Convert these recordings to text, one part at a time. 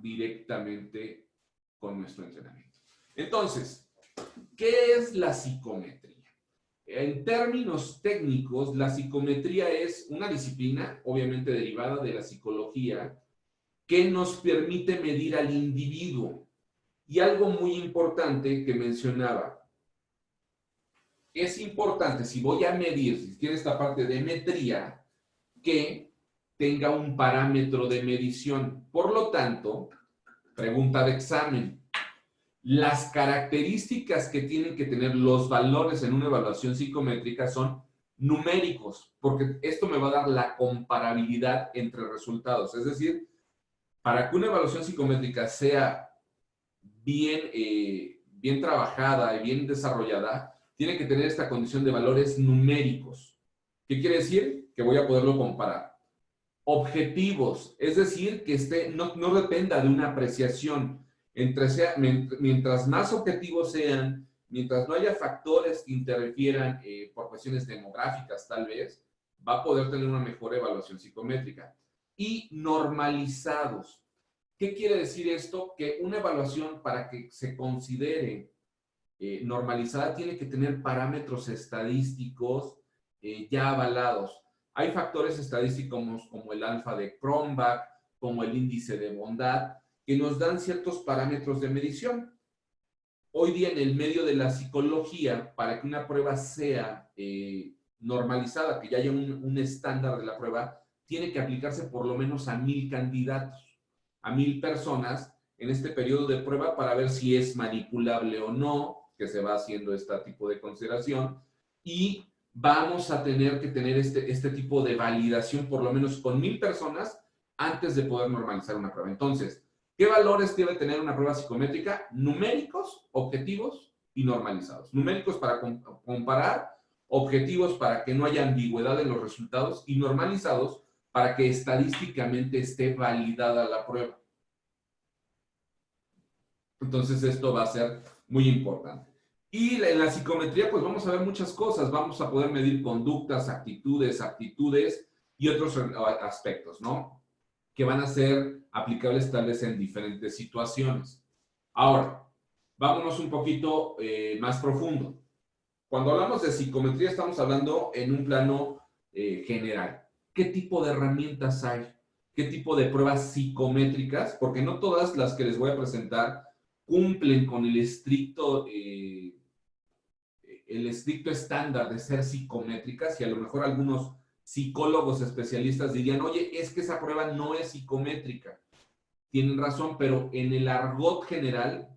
directamente con nuestro entrenamiento. Entonces, ¿qué es la psicometría? En términos técnicos, la psicometría es una disciplina, obviamente derivada de la psicología, que nos permite medir al individuo. Y algo muy importante que mencionaba, es importante, si voy a medir, si tiene esta parte de metría, que tenga un parámetro de medición. Por lo tanto, pregunta de examen, las características que tienen que tener los valores en una evaluación psicométrica son numéricos, porque esto me va a dar la comparabilidad entre resultados. Es decir, para que una evaluación psicométrica sea bien trabajada y bien desarrollada, tiene que tener esta condición de valores numéricos. ¿Qué quiere decir? Que voy a poderlo comparar. Objetivos, es decir, que no dependa de una apreciación. Mientras más objetivos sean, mientras no haya factores que interfieran por cuestiones demográficas, tal vez, va a poder tener una mejor evaluación psicométrica. Y normalizados. ¿Qué quiere decir esto? Que una evaluación, para que se considere normalizada, tiene que tener parámetros estadísticos ya avalados. Hay factores estadísticos como el alfa de Cronbach, como el índice de bondad, que nos dan ciertos parámetros de medición. Hoy día, en el medio de la psicología, para que una prueba sea normalizada, que ya haya un estándar de la prueba, tiene que aplicarse por lo menos a 1000 candidatos, a 1000 personas en este periodo de prueba, para ver si es manipulable o no, que se va haciendo este tipo de consideración, y vamos a tener que tener este tipo de validación por lo menos con 1000 personas antes de poder normalizar una prueba. Entonces, ¿qué valores debe tener una prueba psicométrica? Numéricos, objetivos y normalizados. Numéricos para comparar, objetivos para que no haya ambigüedad en los resultados, y normalizados para que estadísticamente esté validada la prueba. Entonces, esto va a ser muy importante. Y en la psicometría, pues vamos a ver muchas cosas. Vamos a poder medir conductas, actitudes, aptitudes y otros aspectos, ¿no? Que van a ser aplicables tal vez en diferentes situaciones. Ahora, vámonos un poquito más profundo. Cuando hablamos de psicometría, estamos hablando en un plano general. ¿Qué tipo de herramientas hay? ¿Qué tipo de pruebas psicométricas? Porque no todas las que les voy a presentar cumplen con el estricto estándar de ser psicométricas, y a lo mejor algunos psicólogos especialistas dirían, oye, es que esa prueba no es psicométrica. Tienen razón, pero en el argot general,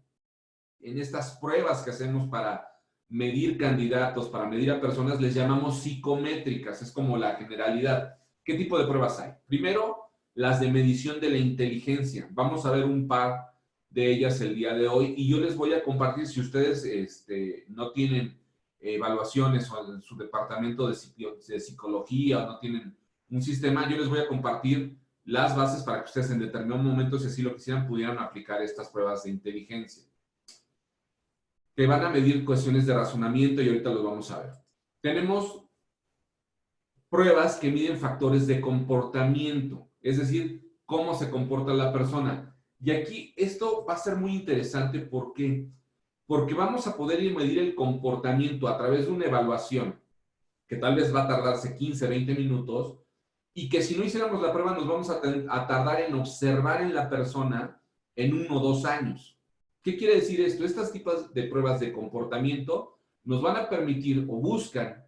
en estas pruebas que hacemos para medir candidatos, para medir a personas, les llamamos psicométricas, es como la generalidad. ¿Qué tipo de pruebas hay? Primero, las de medición de la inteligencia. Vamos a ver un par de ellas el día de hoy, y yo les voy a compartir, si ustedes no tienen evaluaciones o en su departamento de psicología o no tienen un sistema, yo les voy a compartir las bases para que ustedes en determinado momento, si así lo quisieran, pudieran aplicar estas pruebas de inteligencia, que van a medir cuestiones de razonamiento, y ahorita lo vamos a ver. Tenemos pruebas que miden factores de comportamiento, es decir, cómo se comporta la persona. Y aquí esto va a ser muy interesante. ¿Por qué? Porque vamos a poder medir el comportamiento a través de una evaluación que tal vez va a tardarse 15, 20 minutos, y que si no hiciéramos la prueba nos vamos a tardar en observar en la persona en 1 o 2 años. ¿Qué quiere decir esto? Estas tipos de pruebas de comportamiento nos van a permitir o buscan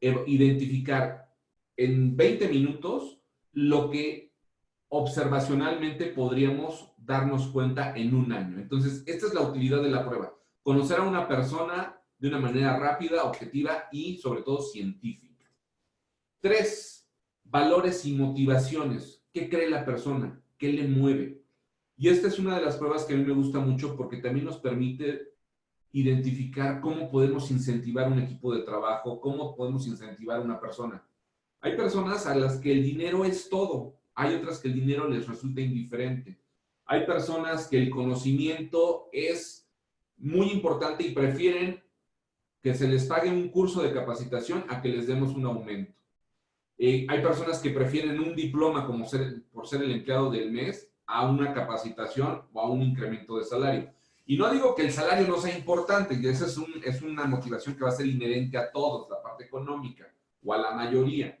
identificar en 20 minutos lo que observacionalmente podríamos darnos cuenta en 1 año. Entonces, esta es la utilidad de la prueba. Conocer a una persona de una manera rápida, objetiva y, sobre todo, científica. 3, valores y motivaciones. ¿Qué cree la persona? ¿Qué le mueve? Y esta es una de las pruebas que a mí me gusta mucho, porque también nos permite identificar cómo podemos incentivar un equipo de trabajo, cómo podemos incentivar a una persona. Hay personas a las que el dinero es todo, hay otras que el dinero les resulta indiferente. Hay personas que el conocimiento es muy importante y prefieren que se les pague un curso de capacitación a que les demos un aumento. Hay personas que prefieren un diploma por ser el empleado del mes, a una capacitación o a un incremento de salario. Y no digo que el salario no sea importante, y esa es una motivación que va a ser inherente a todos, la parte económica, o a la mayoría.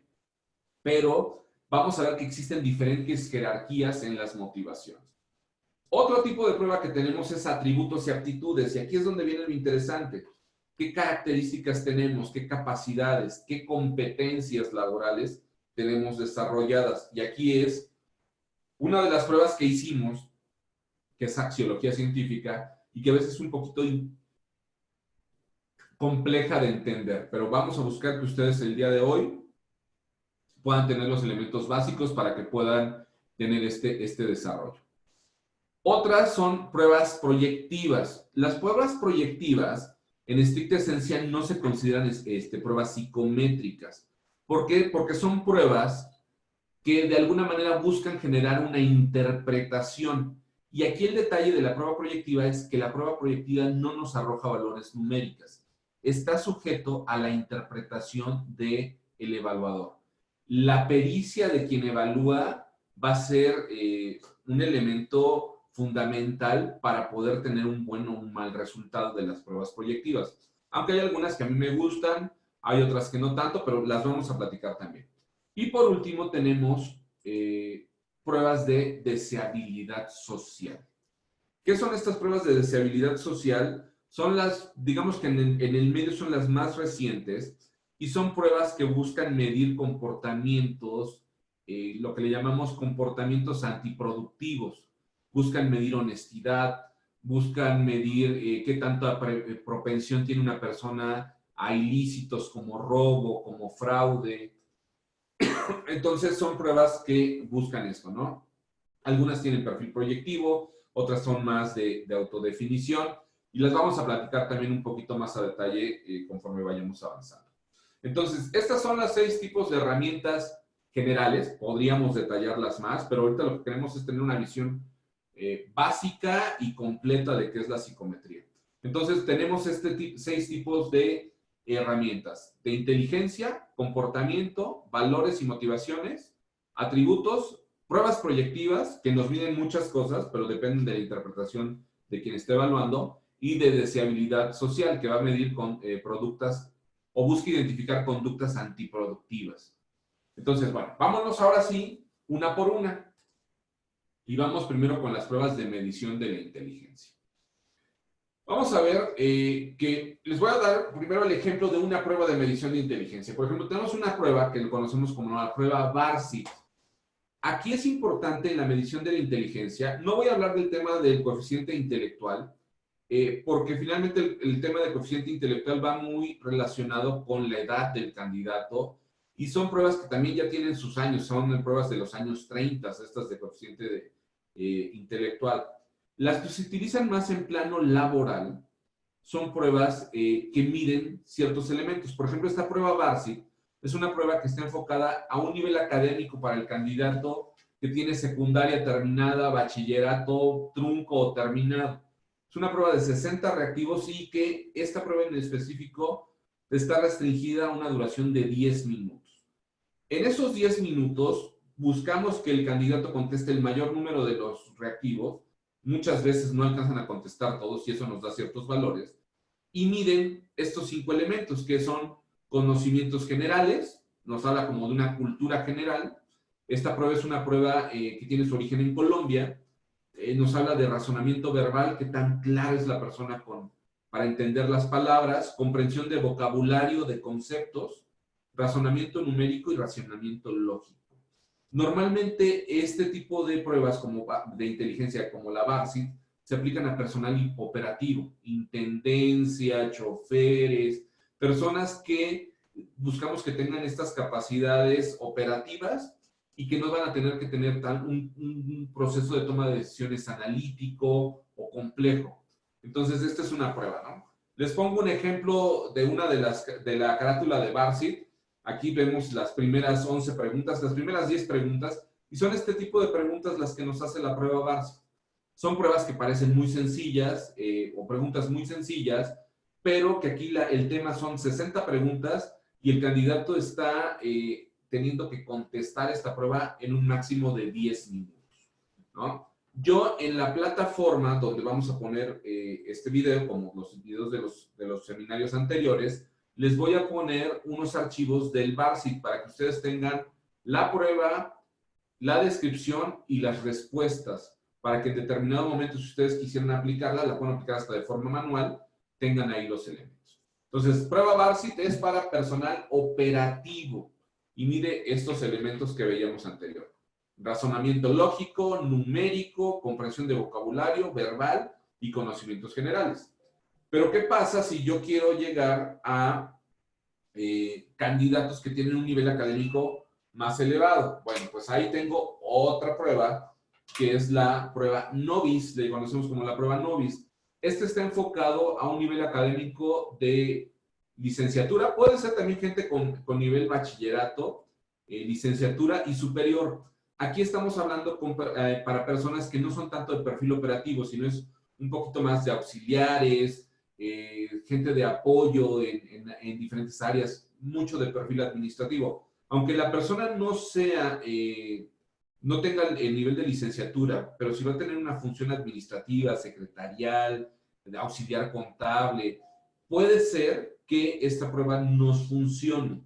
Pero vamos a ver que existen diferentes jerarquías en las motivaciones. Otro tipo de prueba que tenemos es atributos y aptitudes, y aquí es donde viene lo interesante. ¿Qué características tenemos? ¿Qué capacidades? ¿Qué competencias laborales tenemos desarrolladas? Y aquí es una de las pruebas que hicimos, que es axiología científica, y que a veces es un poquito compleja de entender, pero vamos a buscar que ustedes el día de hoy puedan tener los elementos básicos para que puedan tener este desarrollo. Otras son pruebas proyectivas. Las pruebas proyectivas, en estricta esencia, no se consideran pruebas psicométricas. ¿Por qué? Porque son pruebas que de alguna manera buscan generar una interpretación. Y aquí el detalle de la prueba proyectiva es que la prueba proyectiva no nos arroja valores numéricas. Está sujeto a la interpretación del evaluador. La pericia de quien evalúa va a ser un elemento fundamental para poder tener un buen o un mal resultado de las pruebas proyectivas. Aunque hay algunas que a mí me gustan, hay otras que no tanto, pero las vamos a platicar también. Y por último tenemos pruebas de deseabilidad social. ¿Qué son estas pruebas de deseabilidad social? Son las, digamos que en el medio son las más recientes y son pruebas que buscan medir comportamientos, lo que le llamamos comportamientos antiproductivos. Buscan medir honestidad, buscan medir qué tanta propensión tiene una persona a ilícitos como robo, como fraude. Entonces son pruebas que buscan esto, ¿no? Algunas tienen perfil proyectivo, otras son más de autodefinición y las vamos a platicar también un poquito más a detalle conforme vayamos avanzando. Entonces, estas son las 6 tipos de herramientas generales, podríamos detallarlas más, pero ahorita lo que queremos es tener una visión básica y completa de qué es la psicometría. Entonces, tenemos 6 tipos de herramientas: de inteligencia, comportamiento, valores y motivaciones, atributos, pruebas proyectivas, que nos miden muchas cosas, pero dependen de la interpretación de quien esté evaluando, y de deseabilidad social, que va a medir con conductas o busca identificar conductas antiproductivas. Entonces, bueno, vámonos ahora sí, una por una. Y vamos primero con las pruebas de medición de la inteligencia. Vamos a ver que les voy a dar primero el ejemplo de una prueba de medición de inteligencia. Por ejemplo, tenemos una prueba que conocemos como la prueba Varsit. Aquí es importante en la medición de la inteligencia, no voy a hablar del tema del coeficiente intelectual, porque finalmente el tema del coeficiente intelectual va muy relacionado con la edad del candidato y son pruebas que también ya tienen sus años, son pruebas de los años 30, estas de coeficiente intelectual. Las que se utilizan más en plano laboral son pruebas que miden ciertos elementos. Por ejemplo, esta prueba Varsit es una prueba que está enfocada a un nivel académico para el candidato que tiene secundaria terminada, bachillerato, trunco o terminado. Es una prueba de 60 reactivos y que esta prueba en específico está restringida a una duración de 10 minutos. En esos 10 minutos buscamos que el candidato conteste el mayor número de los reactivos. Muchas veces no alcanzan a contestar todos y eso nos da ciertos valores. Y miden estos 5 elementos que son conocimientos generales, nos habla como de una cultura general. Esta prueba es una prueba que tiene su origen en Colombia. Nos habla de razonamiento verbal, qué tan clara es la persona para entender las palabras, comprensión de vocabulario, de conceptos, razonamiento numérico y razonamiento lógico. Normalmente este tipo de pruebas de inteligencia como la Varsit se aplican a personal operativo, intendencia, choferes, personas que buscamos que tengan estas capacidades operativas y que no van a tener que tener un proceso de toma de decisiones analítico o complejo. Entonces, esta es una prueba, ¿no? Les pongo un ejemplo de una de la carátula de Varsit. Aquí vemos las primeras 11 preguntas, las primeras 10 preguntas, y son este tipo de preguntas las que nos hace la prueba Varsit. Son pruebas que parecen muy sencillas o preguntas muy sencillas, pero que aquí el tema son 60 preguntas y el candidato está teniendo que contestar esta prueba en un máximo de 10 minutos, ¿no? Yo en la plataforma donde vamos a poner este video, como los videos de los seminarios anteriores, les voy a poner unos archivos del Barsit para que ustedes tengan la prueba, la descripción y las respuestas, para que en determinado momento, si ustedes quisieran aplicarla, la pueden aplicar hasta de forma manual, tengan ahí los elementos. Entonces, prueba Barsit es para personal operativo. Y mire estos elementos que veíamos anterior. Razonamiento lógico, numérico, comprensión de vocabulario, verbal y conocimientos generales. Pero, ¿qué pasa si yo quiero llegar a candidatos que tienen un nivel académico más elevado? Bueno, pues ahí tengo otra prueba, que es la prueba Novice, le conocemos como la prueba Novice. Este está enfocado a un nivel académico de licenciatura, puede ser también gente con nivel bachillerato, licenciatura y superior. Aquí estamos hablando para personas que no son tanto de perfil operativo, sino es un poquito más de auxiliares, gente de apoyo en diferentes áreas, mucho de perfil administrativo. Aunque la persona no sea, no tenga el nivel de licenciatura, pero sí va a tener una función administrativa, secretarial, auxiliar contable, puede ser que esta prueba nos funcione.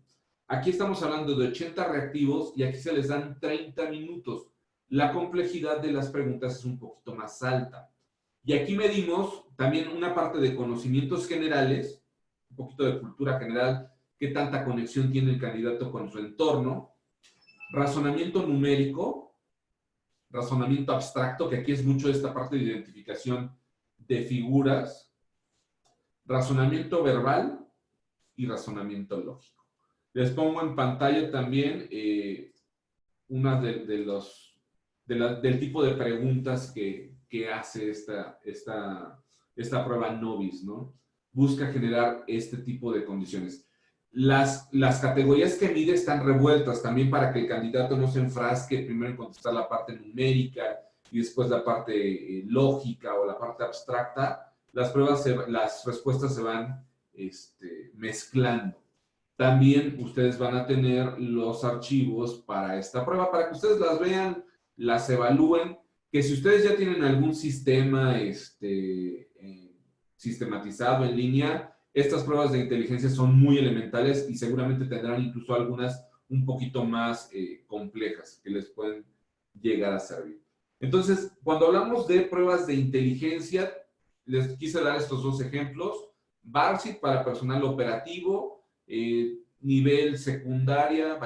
Aquí estamos hablando de 80 reactivos y aquí se les dan 30 minutos. La complejidad de las preguntas es un poquito más alta. Y aquí medimos también una parte de conocimientos generales, un poquito de cultura general, qué tanta conexión tiene el candidato con su entorno, razonamiento numérico, razonamiento abstracto, que aquí es mucho esta parte de identificación de figuras, razonamiento verbal y razonamiento lógico. Les pongo en pantalla también una del tipo de preguntas que hace esta prueba Novice, ¿no? Busca generar este tipo de condiciones. Las categorías que mide están revueltas también para que el candidato no se enfrasque primero en contestar la parte numérica y después la parte lógica o la parte abstracta. Las respuestas se van mezclando. También ustedes van a tener los archivos para esta prueba, para que ustedes las vean, las evalúen, que si ustedes ya tienen algún sistema sistematizado en línea, estas pruebas de inteligencia son muy elementales y seguramente tendrán incluso algunas un poquito más complejas que les pueden llegar a servir. Entonces, cuando hablamos de pruebas de inteligencia, les quise dar estos dos ejemplos. Barsit para personal operativo, nivel secundaria,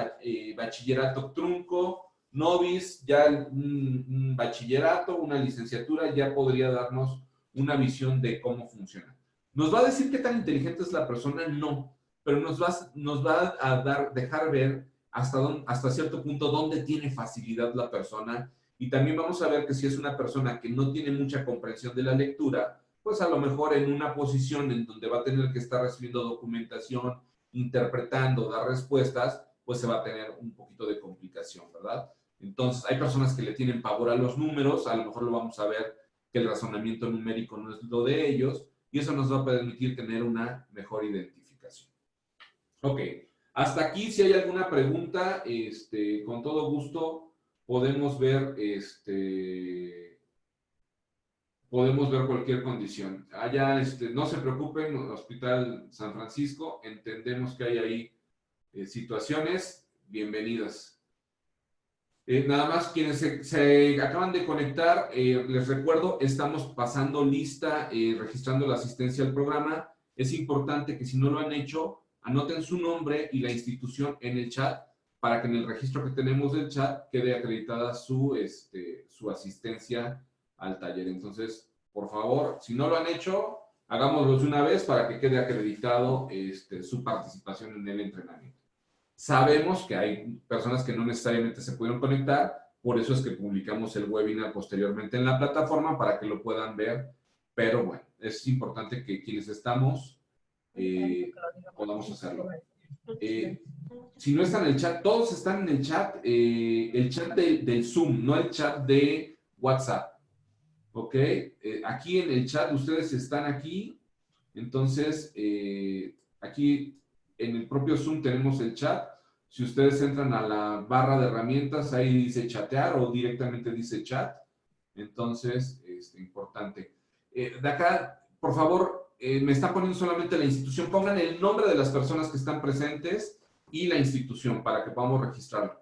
bachillerato trunco, Novice, ya un bachillerato, una licenciatura, ya podría darnos una visión de cómo funciona. ¿Nos va a decir qué tan inteligente es la persona? No, pero nos va a dejar ver hasta cierto punto dónde tiene facilidad la persona, y también vamos a ver que si es una persona que no tiene mucha comprensión de la lectura, pues a lo mejor en una posición en donde va a tener que estar recibiendo documentación, interpretando, dar respuestas, pues se va a tener un poquito de complicación, ¿verdad? Entonces, hay personas que le tienen pavor a los números, a lo mejor lo vamos a ver que el razonamiento numérico no es lo de ellos, y eso nos va a permitir tener una mejor identificación. Ok, hasta aquí, si hay alguna pregunta, con todo gusto podemos ver, podemos ver cualquier condición. Allá, no se preocupen, Hospital San Francisco, entendemos que hay ahí situaciones, bienvenidas. Nada más quienes se acaban de conectar, les recuerdo, estamos pasando lista, registrando la asistencia al programa. Es importante que si no lo han hecho, anoten su nombre y la institución en el chat para que en el registro que tenemos del chat quede acreditada su asistencia al taller. Entonces, por favor, si no lo han hecho, hagámoslo de una vez para que quede acreditado su participación en el entrenamiento. Sabemos que hay personas que no necesariamente se pudieron conectar, por eso es que publicamos el webinar posteriormente en la plataforma para que lo puedan ver, pero bueno, es importante que quienes estamos podamos hacerlo. Si no están en el chat, todos están en el chat del Zoom, no el chat de WhatsApp, ¿ok? Aquí en el chat, ustedes están aquí, entonces aquí en el propio Zoom tenemos el chat. Si ustedes entran a la barra de herramientas, ahí dice chatear o directamente dice chat. Entonces, importante. De acá, por favor, me están poniendo solamente la institución. Pongan el nombre de las personas que están presentes y la institución para que podamos registrarlo.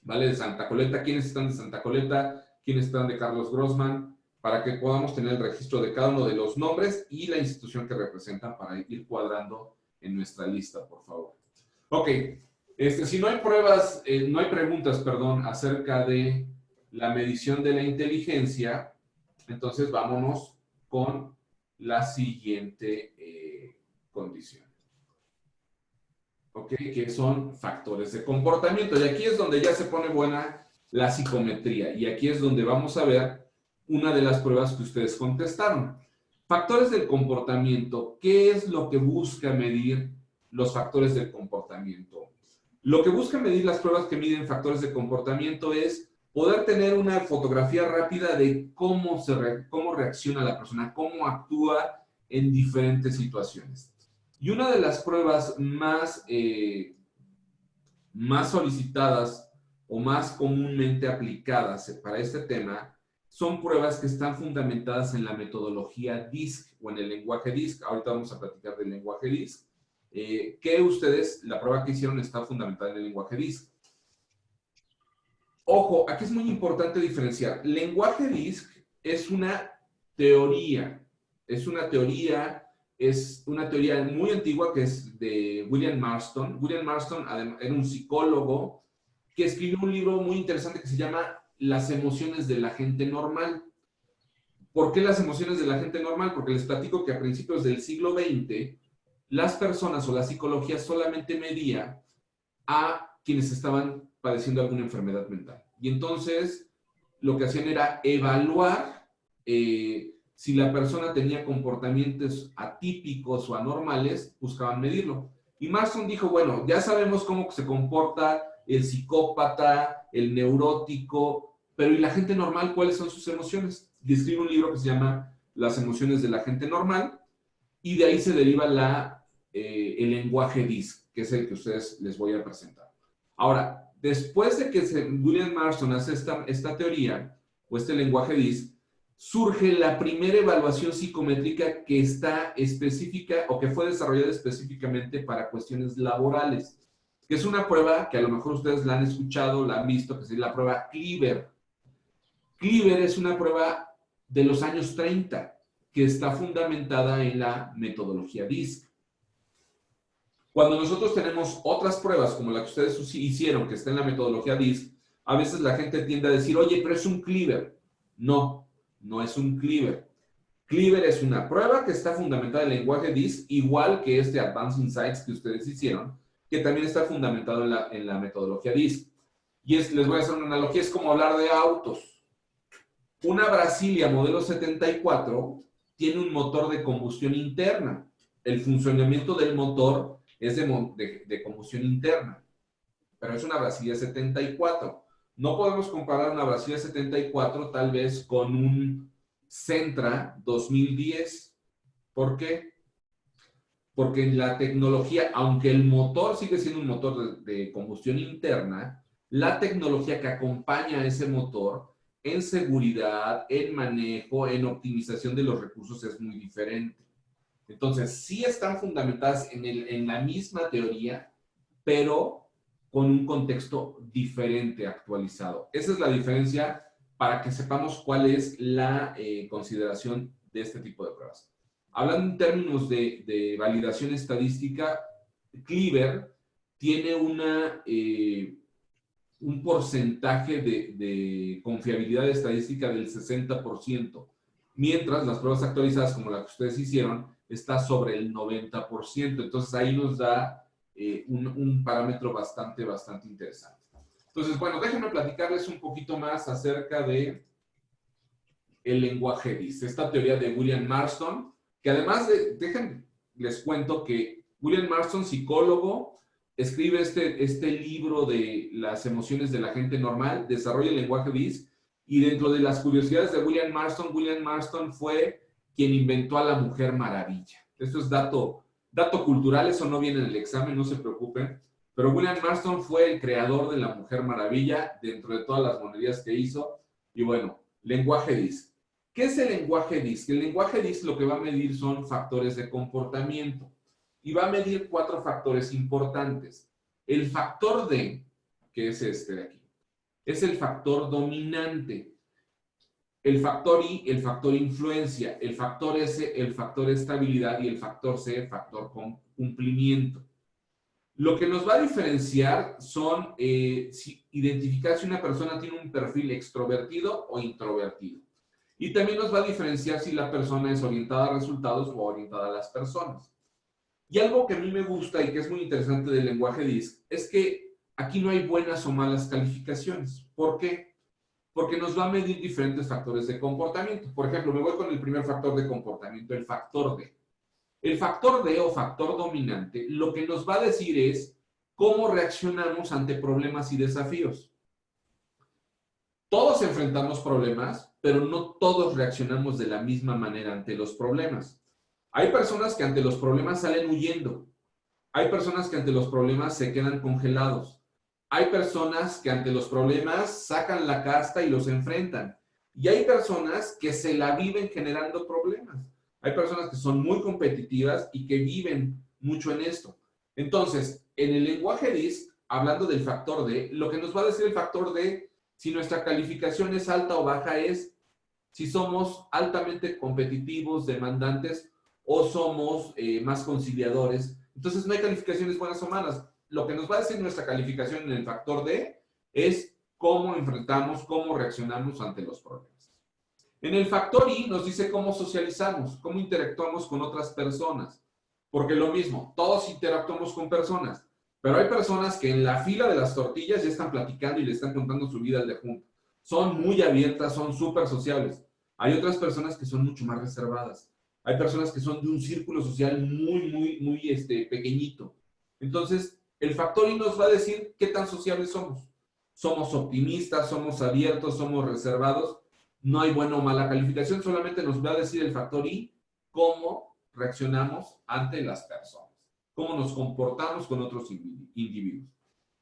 ¿Vale? De Santa Coleta, ¿quiénes están de Santa Coleta? ¿Quiénes están de Carlos Grossman? Para que podamos tener el registro de cada uno de los nombres y la institución que representan para ir cuadrando en nuestra lista, por favor. Ok, si no hay pruebas, no hay preguntas, perdón, acerca de la medición de la inteligencia, entonces vámonos con la siguiente condición. ¿Ok? Que son factores de comportamiento. Y aquí es donde ya se pone buena la psicometría. Y aquí es donde vamos a ver una de las pruebas que ustedes contestaron. Factores del comportamiento. ¿Qué es lo que busca medir los factores del comportamiento? Lo que busca medir las pruebas que miden factores de comportamiento es poder tener una fotografía rápida de cómo reacciona la persona, cómo actúa en diferentes situaciones. Y una de las pruebas más solicitadas o más comúnmente aplicadas para este tema son pruebas que están fundamentadas en la metodología DISC o en el lenguaje DISC. Ahorita vamos a platicar del lenguaje DISC. Que ustedes, la prueba que hicieron está fundamentada en el lenguaje DISC. Ojo, aquí es muy importante diferenciar. Lenguaje DISC es una teoría. Es una teoría muy antigua que es de William Marston. William Marston era un psicólogo que escribió un libro muy interesante que se llama Las emociones de la gente normal. ¿Por qué las emociones de la gente normal? Porque les platico que a principios del siglo XX las personas o la psicología solamente medía a quienes estaban padeciendo alguna enfermedad mental. Y entonces lo que hacían era evaluar si la persona tenía comportamientos atípicos o anormales, buscaban medirlo. Y Marston dijo, bueno, ya sabemos cómo se comporta el psicópata, el neurótico, pero ¿y la gente normal cuáles son sus emociones? Y escribe un libro que se llama Las emociones de la gente normal, y de ahí se deriva el lenguaje DISC, que es el que ustedes les voy a presentar. Ahora, después de que William Marston hace esta teoría, o este lenguaje DISC, surge la primera evaluación psicométrica que está específica o que fue desarrollada específicamente para cuestiones laborales, que es una prueba que a lo mejor ustedes la han escuchado, la han visto, que es la prueba Cliver. Cliver es una prueba de los años 30 que está fundamentada en la metodología DISC. Cuando nosotros tenemos otras pruebas como la que ustedes hicieron, que está en la metodología DISC, a veces la gente tiende a decir, oye, pero es un Cliver. No, no es un Cliver. Cliver es una prueba que está fundamentada en el lenguaje DISC, igual que este Advanced Insights que ustedes hicieron, que también está fundamentado en la metodología DISC. Y les voy a hacer una analogía, es como hablar de autos. Una Brasilia modelo 74 tiene un motor de combustión interna. El funcionamiento del motor es de combustión interna, pero es una Brasilia 74. No podemos comparar una Brasilia 74 tal vez con un Sentra 2010. ¿Por qué? Porque en la tecnología, aunque el motor sigue siendo un motor de combustión interna, la tecnología que acompaña a ese motor en seguridad, en manejo, en optimización de los recursos es muy diferente. Entonces, sí están fundamentadas en la misma teoría, pero con un contexto diferente, actualizado. Esa es la diferencia para que sepamos cuál es la consideración de este tipo de pruebas. Hablando en términos de validación estadística, Cliver tiene un porcentaje de confiabilidad estadística del 60%, mientras las pruebas actualizadas, como la que ustedes hicieron, está sobre el 90%. Entonces, ahí nos da un parámetro bastante interesante. Entonces, bueno, déjenme platicarles un poquito más acerca de el lenguaje DISC, esta teoría de William Marston, que además les cuento que William Marston, psicólogo, escribe este libro de las emociones de la gente normal, desarrolla el lenguaje DISC, y dentro de las curiosidades de William Marston fue quien inventó a la Mujer Maravilla. Esto es dato cultural, eso no viene en el examen, no se preocupen, pero William Marston fue el creador de la Mujer Maravilla dentro de todas las monerías que hizo, y bueno, Lenguaje DISC. ¿Qué es el lenguaje DISC? El lenguaje DISC lo que va a medir son factores de comportamiento y va a medir 4 factores importantes. El factor D, que es este de aquí, es el factor dominante. El factor I, el factor influencia. El factor S, el factor estabilidad. Y el factor C, factor cumplimiento. Lo que nos va a diferenciar son identificar si una persona tiene un perfil extrovertido o introvertido. Y también nos va a diferenciar si la persona es orientada a resultados o orientada a las personas. Y algo que a mí me gusta y que es muy interesante del lenguaje DISC es que aquí no hay buenas o malas calificaciones. ¿Por qué? Porque nos va a medir diferentes factores de comportamiento. Por ejemplo, me voy con el primer factor de comportamiento, el factor D. El factor D o factor dominante lo que nos va a decir es cómo reaccionamos ante problemas y desafíos. Todos enfrentamos problemas, pero no todos reaccionamos de la misma manera ante los problemas. Hay personas que ante los problemas salen huyendo. Hay personas que ante los problemas se quedan congelados. Hay personas que ante los problemas sacan la casta y los enfrentan. Y hay personas que se la viven generando problemas. Hay personas que son muy competitivas y que viven mucho en esto. Entonces, en el lenguaje DISC, hablando del factor D, lo que nos va a decir el factor D, si nuestra calificación es alta o baja, es si somos altamente competitivos, demandantes, o somos más conciliadores. Entonces, no hay calificaciones buenas o malas. Lo que nos va a decir nuestra calificación en el factor D es cómo enfrentamos, cómo reaccionamos ante los problemas. En el factor I nos dice cómo socializamos, cómo interactuamos con otras personas. Porque lo mismo, todos interactuamos con personas, pero hay personas que en la fila de las tortillas ya están platicando y le están contando su vida al de junto. Son muy abiertas, son súper sociables. Hay otras personas que son mucho más reservadas. Hay personas que son de un círculo social muy pequeñito. Entonces, el factor I nos va a decir qué tan sociables somos. Somos optimistas, somos abiertos, somos reservados. No hay buena o mala calificación, solamente nos va a decir el factor I cómo reaccionamos ante las personas, cómo nos comportamos con otros individuos.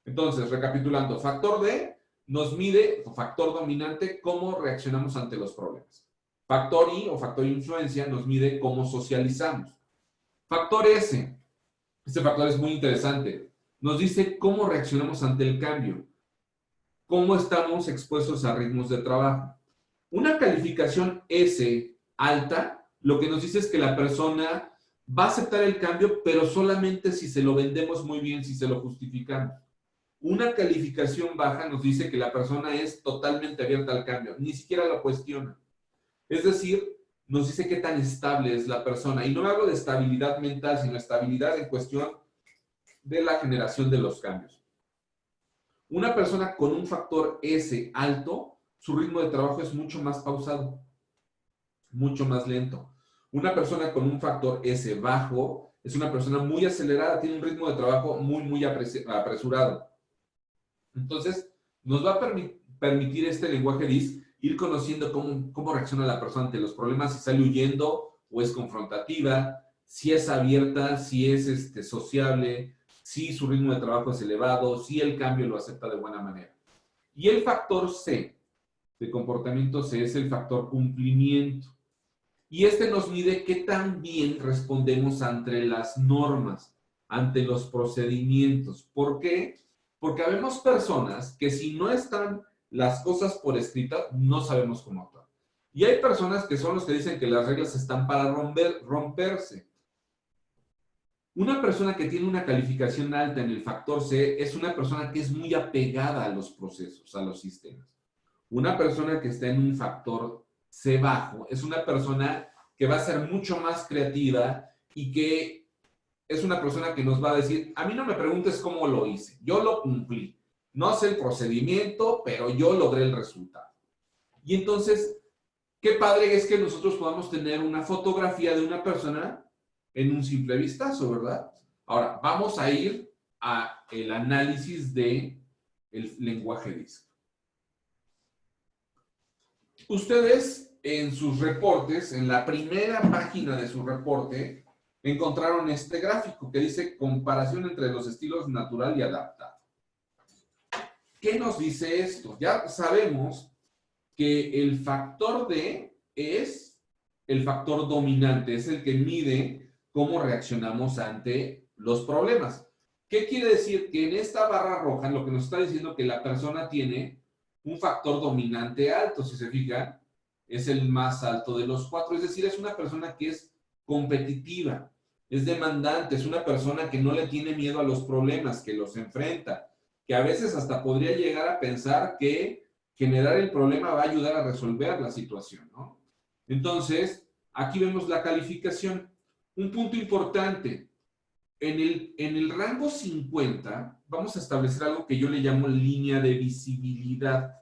Entonces, recapitulando, factor D nos mide, o factor dominante, cómo reaccionamos ante los problemas. Factor I o factor influencia nos mide cómo socializamos. Factor S, este factor es muy interesante, nos dice cómo reaccionamos ante el cambio, cómo estamos expuestos a ritmos de trabajo. Una calificación S alta, lo que nos dice es que la persona va a aceptar el cambio, pero solamente si se lo vendemos muy bien, si se lo justificamos. Una calificación baja nos dice que la persona es totalmente abierta al cambio, ni siquiera lo cuestiona. Es decir, nos dice qué tan estable es la persona. Y no hablo de estabilidad mental, sino estabilidad en cuestión de la generación de los cambios. Una persona con un factor S alto, su ritmo de trabajo es mucho más pausado, mucho más lento. Una persona con un factor S bajo es una persona muy acelerada, tiene un ritmo de trabajo muy apresurado. Entonces, nos va a permitir este lenguaje DISC ir conociendo cómo reacciona la persona ante los problemas, si sale huyendo o es confrontativa, si es abierta, si es sociable, si su ritmo de trabajo es elevado, si el cambio lo acepta de buena manera. Y el factor C, de comportamiento C, es el factor cumplimiento. Y este nos mide qué tan bien respondemos ante las normas, ante los procedimientos. ¿Por qué? Porque habemos personas que si no están las cosas por escrito, no sabemos cómo actuar. Y hay personas que son los que dicen que las reglas están para romperse. Una persona que tiene una calificación alta en el factor C es una persona que es muy apegada a los procesos, a los sistemas. Una persona que está en un factor C bajo es una persona que va a ser mucho más creativa y que es una persona que nos va a decir, a mí no me preguntes cómo lo hice, yo lo cumplí. No sé el procedimiento, pero yo logré el resultado. Y entonces, qué padre es que nosotros podamos tener una fotografía de una persona en un simple vistazo, ¿verdad? Ahora, vamos a ir al análisis del lenguaje DISC. Ustedes en sus reportes, en la primera página de su reporte, encontraron este gráfico que dice comparación entre los estilos natural y adaptado. ¿Qué nos dice esto? Ya sabemos que el factor D es el factor dominante, es el que mide cómo reaccionamos ante los problemas. ¿Qué quiere decir? Que en esta barra roja lo que nos está diciendo que la persona tiene un factor dominante alto, si se fijan, es el más alto de los 4, es decir, es una persona que es competitiva, es demandante, es una persona que no le tiene miedo a los problemas, que los enfrenta, que a veces hasta podría llegar a pensar que generar el problema va a ayudar a resolver la situación, ¿no? Entonces, aquí vemos la calificación. Un punto importante, en el rango 50 vamos a establecer algo que yo le llamo línea de visibilidad.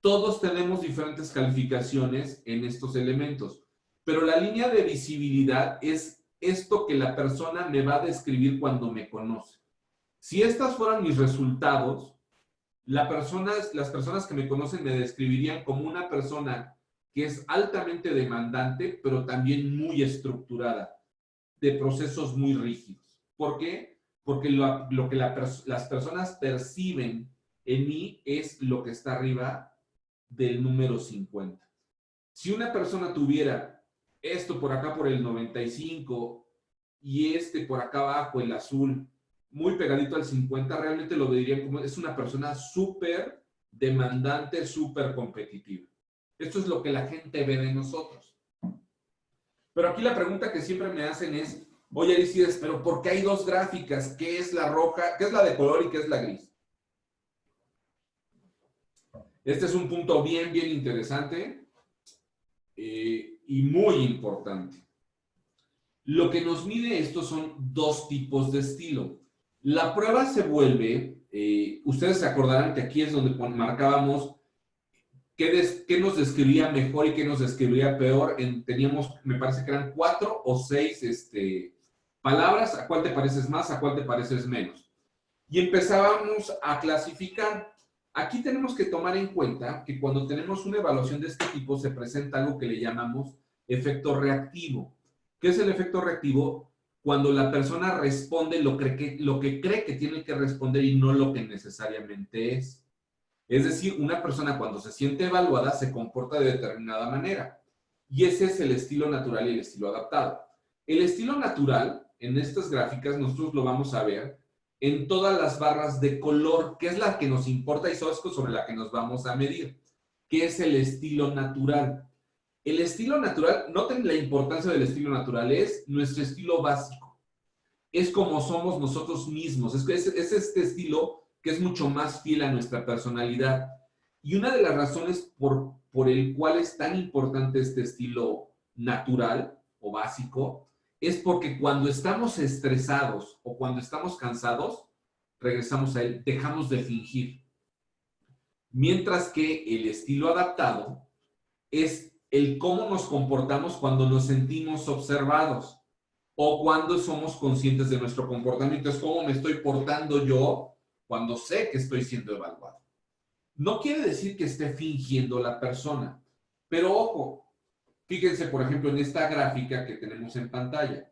Todos tenemos diferentes calificaciones en estos elementos, pero la línea de visibilidad es esto que la persona me va a describir cuando me conoce. Si estas fueran mis resultados, las personas que me conocen me describirían como una persona que es altamente demandante, pero también muy estructurada, de procesos muy rígidos. ¿Por qué? Porque lo que las personas perciben en mí es lo que está arriba del número 50. Si una persona tuviera esto por acá por el 95 y este por acá abajo, el azul, muy pegadito al 50, realmente lo dirían como es una persona súper demandante, súper competitiva. Esto es lo que la gente ve de nosotros. Pero aquí la pregunta que siempre me hacen es, oye, Aristides, pero ¿por qué hay dos gráficas? ¿Qué es la roja? ¿Qué es la de color y qué es la gris? Este es un punto bien, bien interesante y muy importante. Lo que nos mide esto son dos tipos de estilo. La prueba se vuelve, ustedes se acordarán que aquí es donde marcábamos qué nos describía mejor y qué nos describía peor. Teníamos, me parece que eran 4 o 6 palabras, a cuál te pareces más, a cuál te pareces menos. Y empezábamos a clasificar. Aquí tenemos que tomar en cuenta que cuando tenemos una evaluación de este tipo se presenta algo que le llamamos efecto reactivo. ¿Qué es el efecto reactivo? Cuando la persona responde lo que cree que tiene que responder y no lo que necesariamente es. Es decir, una persona cuando se siente evaluada se comporta de determinada manera. Y ese es el estilo natural y el estilo adaptado. El estilo natural, en estas gráficas, nosotros lo vamos a ver en todas las barras de color, que es la que nos importa y sobre la que nos vamos a medir, que es el estilo natural. El estilo natural, noten la importancia del estilo natural, es nuestro estilo básico. Es como somos nosotros mismos. Es este estilo que es mucho más fiel a nuestra personalidad. Y una de las razones por el cual es tan importante este estilo natural o básico es porque cuando estamos estresados o cuando estamos cansados, regresamos a él, dejamos de fingir. Mientras que el estilo adaptado es el cómo nos comportamos cuando nos sentimos observados o cuando somos conscientes de nuestro comportamiento. Es cómo me estoy portando yo cuando sé que estoy siendo evaluado. No quiere decir que esté fingiendo la persona, pero ojo, fíjense por ejemplo en esta gráfica que tenemos en pantalla.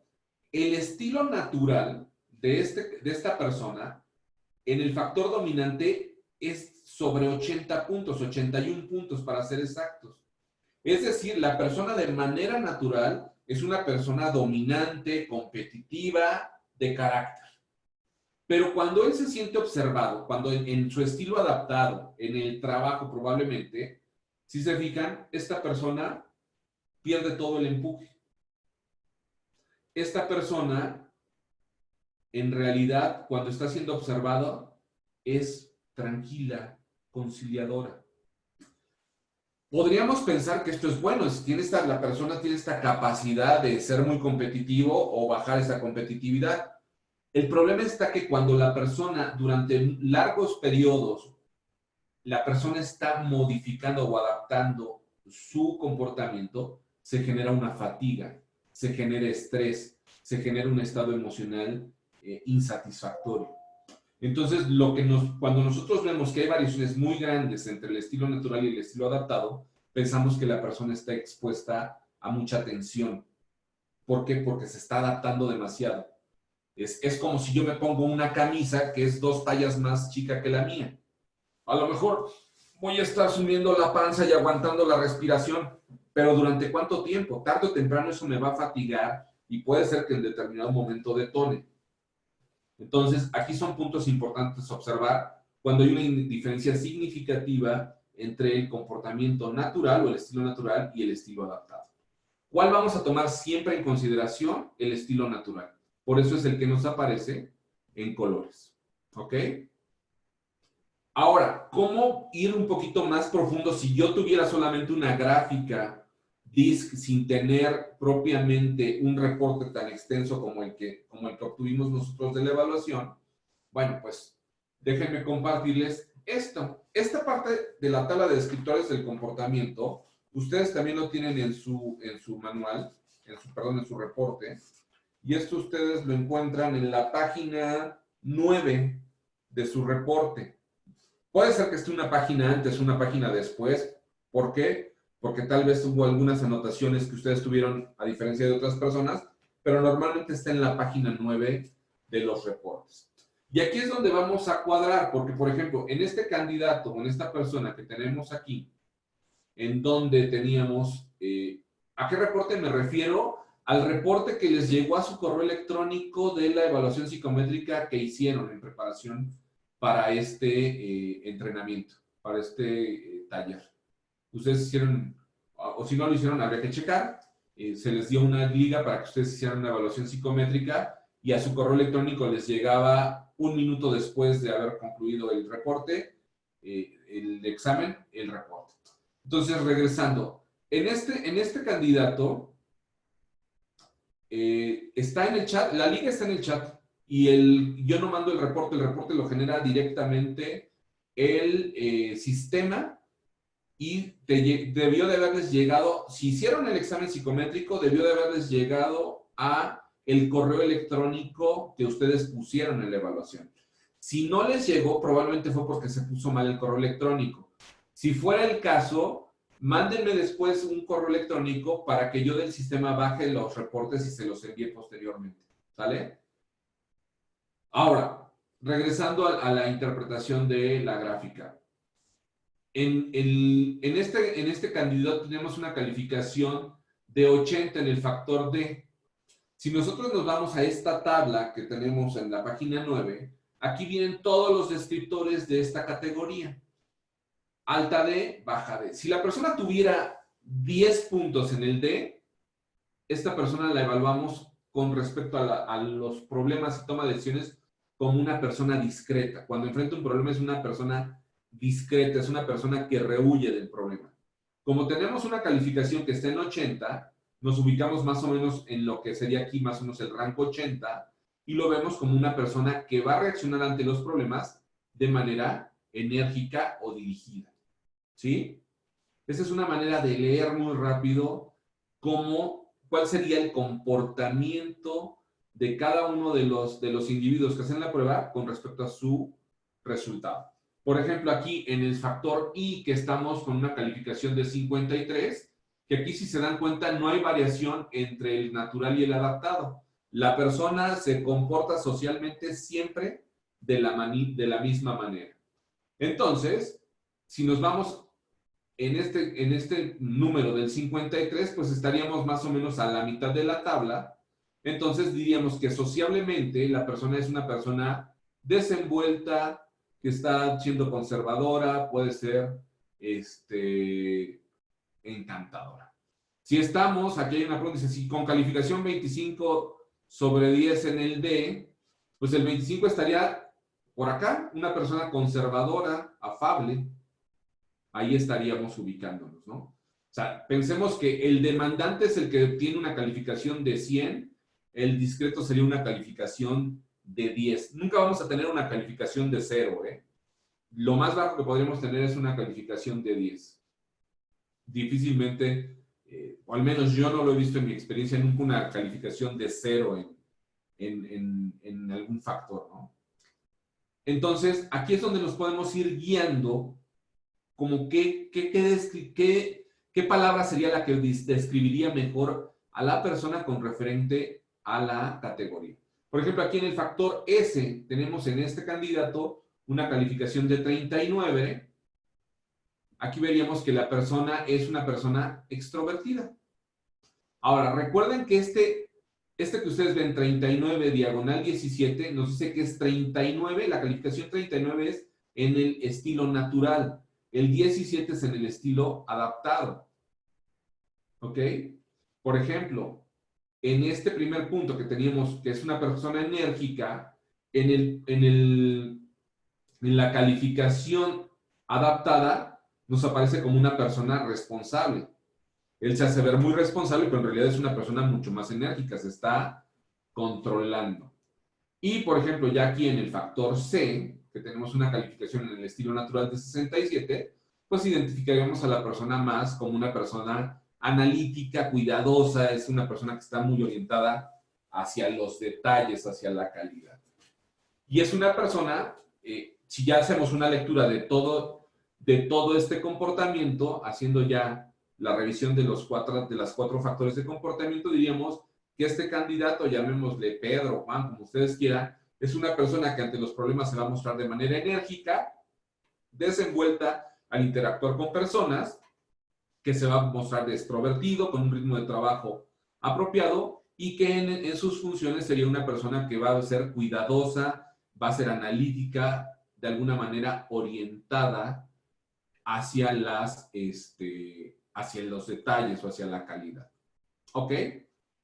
El estilo natural de esta persona en el factor dominante es sobre 80 puntos, 81 puntos para ser exactos. Es decir, la persona de manera natural es una persona dominante, competitiva, de carácter. Pero cuando él se siente observado, cuando en su estilo adaptado, en el trabajo probablemente, si se fijan, esta persona pierde todo el empuje. Esta persona, en realidad, cuando está siendo observado, es tranquila, conciliadora. Podríamos pensar que esto es bueno, la persona tiene esta capacidad de ser muy competitivo o bajar esa competitividad. El problema está que cuando la persona, durante largos periodos, la persona está modificando o adaptando su comportamiento, se genera una fatiga, se genera estrés, se genera un estado emocional insatisfactorio. Entonces, cuando nosotros vemos que hay variaciones muy grandes entre el estilo natural y el estilo adaptado, pensamos que la persona está expuesta a mucha tensión. ¿Por qué? Porque se está adaptando demasiado. Es como si yo me pongo una camisa que es 2 tallas más chica que la mía. A lo mejor voy a estar subiendo la panza y aguantando la respiración, pero ¿durante cuánto tiempo? Tarde o temprano eso me va a fatigar y puede ser que en determinado momento detone. Entonces, aquí son puntos importantes a observar cuando hay una diferencia significativa entre el comportamiento natural o el estilo natural y el estilo adaptado. ¿Cuál vamos a tomar siempre en consideración? El estilo natural. Por eso es el que nos aparece en colores. ¿Ok? Ahora, ¿cómo ir un poquito más profundo si yo tuviera solamente una gráfica DISC sin tener propiamente un reporte tan extenso como el que obtuvimos nosotros de la evaluación? Bueno, pues déjenme compartirles esto. Esta parte de la tabla de descriptores del comportamiento, ustedes también lo tienen en su manual, en su reporte, y esto ustedes lo encuentran en la página 9 de su reporte. Puede ser que esté una página antes, una página después. ¿Por qué? Porque tal vez hubo algunas anotaciones que ustedes tuvieron a diferencia de otras personas, pero normalmente está en la página 9 de los reportes. Y aquí es donde vamos a cuadrar, porque por ejemplo, en este candidato, en esta persona que tenemos aquí, en donde teníamos, ¿a qué reporte me refiero? Al reporte que les llegó a su correo electrónico de la evaluación psicométrica que hicieron en preparación para este entrenamiento, para este taller. Ustedes hicieron, o si no lo hicieron, habría que checar. Se les dio una liga para que ustedes hicieran una evaluación psicométrica y a su correo electrónico les llegaba un minuto después de haber concluido el reporte, el examen, el reporte. Entonces, regresando, en este candidato está en el chat, la liga está en el chat y yo no mando el reporte lo genera directamente el sistema y debió de haberles llegado, si hicieron el examen psicométrico, debió de haberles llegado a el correo electrónico que ustedes pusieron en la evaluación. Si no les llegó, probablemente fue porque se puso mal el correo electrónico. Si fuera el caso, mándenme después un correo electrónico para que yo del sistema baje los reportes y se los envíe posteriormente. ¿Sale? Ahora, regresando a la interpretación de la gráfica. En este candidato tenemos una calificación de 80 en el factor D. Si nosotros nos vamos a esta tabla que tenemos en la página 9, aquí vienen todos los descriptores de esta categoría. Alta D, baja D. Si la persona tuviera 10 puntos en el D, esta persona la evaluamos con respecto a los problemas y toma de decisiones como una persona discreta. Cuando enfrenta un problema es una persona discreta, es una persona que rehuye del problema. Como tenemos una calificación que está en 80, nos ubicamos más o menos en lo que sería aquí más o menos el rango 80 y lo vemos como una persona que va a reaccionar ante los problemas de manera enérgica o dirigida. ¿Sí? Esa es una manera de leer muy rápido cuál sería el comportamiento de cada uno de los individuos que hacen la prueba con respecto a su resultado. Por ejemplo, aquí en el factor I, que estamos con una calificación de 53, que aquí si se dan cuenta no hay variación entre el natural y el adaptado. La persona se comporta socialmente siempre de la misma manera. Entonces, si nos vamos en este número del 53, pues estaríamos más o menos a la mitad de la tabla. Entonces diríamos que sociablemente la persona es una persona desenvuelta, que está siendo conservadora, puede ser encantadora. Si estamos, aquí hay una pregunta, dice, si con calificación 25 sobre 10 en el D, pues el 25 estaría por acá, una persona conservadora, afable. Ahí estaríamos ubicándonos, ¿no? O sea, pensemos que el demandante es el que tiene una calificación de 100, el discreto sería una calificación de 10. Nunca vamos a tener una calificación de 0, ¿eh? Lo más bajo que podríamos tener es una calificación de 10. Difícilmente, o al menos yo no lo he visto en mi experiencia, nunca una calificación de 0 en algún factor, ¿no? Entonces, aquí es donde nos podemos ir guiando como qué palabra sería la que describiría mejor a la persona con referente a la categoría. Por ejemplo, aquí en el factor S tenemos en este candidato una calificación de 39 aquí veríamos que la persona es una persona extrovertida. Ahora, recuerden que este que ustedes ven, 39 diagonal 17, nos dice que es 39, la calificación 39 es en el estilo natural, el 17 es en el estilo adaptado. ¿Ok? Por ejemplo, en este primer punto que teníamos, que es una persona enérgica, en la calificación adaptada, nos aparece como una persona responsable. Él se hace ver muy responsable, pero en realidad es una persona mucho más enérgica, se está controlando. Y, por ejemplo, ya aquí en el factor C, que tenemos una calificación en el estilo natural de 67, pues identificaríamos a la persona más como una persona analítica, cuidadosa, es una persona que está muy orientada hacia los detalles, hacia la calidad. Y es una persona, si ya hacemos una lectura de todo este comportamiento, haciendo ya la revisión de las cuatro factores de comportamiento, diríamos que este candidato, llamémosle Pedro, Juan, como ustedes quieran, es una persona que ante los problemas se va a mostrar de manera enérgica, desenvuelta al interactuar con personas, que se va a mostrar extrovertido, con un ritmo de trabajo apropiado y que en sus funciones sería una persona que va a ser cuidadosa, va a ser analítica, de alguna manera orientada hacia hacia los detalles o hacia la calidad. ¿Ok?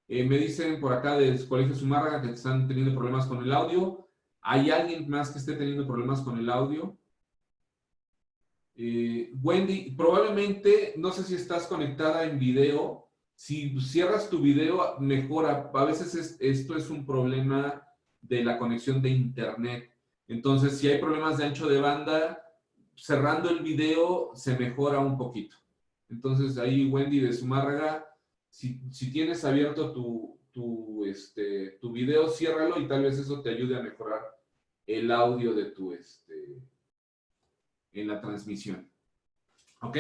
Me dicen por acá del Colegio Zumárraga que están teniendo problemas con el audio. ¿Hay alguien más que esté teniendo problemas con el audio? Wendy, probablemente, no sé si estás conectada en video. Si cierras tu video, mejora. A veces esto es un problema de la conexión de internet. Entonces, si hay problemas de ancho de banda, cerrando el video se mejora un poquito. Entonces, ahí, Wendy de Zumárraga, si tienes abierto tu video, ciérralo y tal vez eso te ayude a mejorar el audio de en la transmisión. ¿Ok?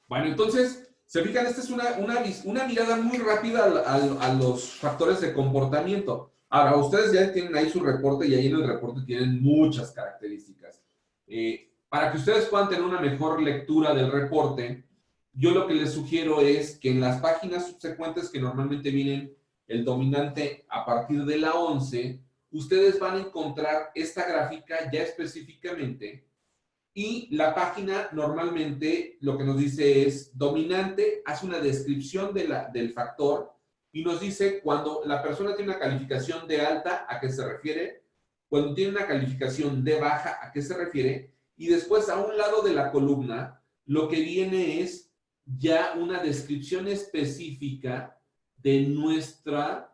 Bueno, entonces, se fijan, esta es una mirada muy rápida a los factores de comportamiento. Ahora, ustedes ya tienen ahí su reporte y ahí en el reporte tienen muchas características. Para que ustedes puedan tener una mejor lectura del reporte, yo lo que les sugiero es que en las páginas subsecuentes que normalmente vienen el dominante a partir de la 11, ustedes van a encontrar esta gráfica ya específicamente. Y la página normalmente lo que nos dice es dominante, hace una descripción del factor y nos dice cuando la persona tiene una calificación de alta, a qué se refiere, cuando tiene una calificación de baja, a qué se refiere, y después a un lado de la columna lo que viene es ya una descripción específica de nuestro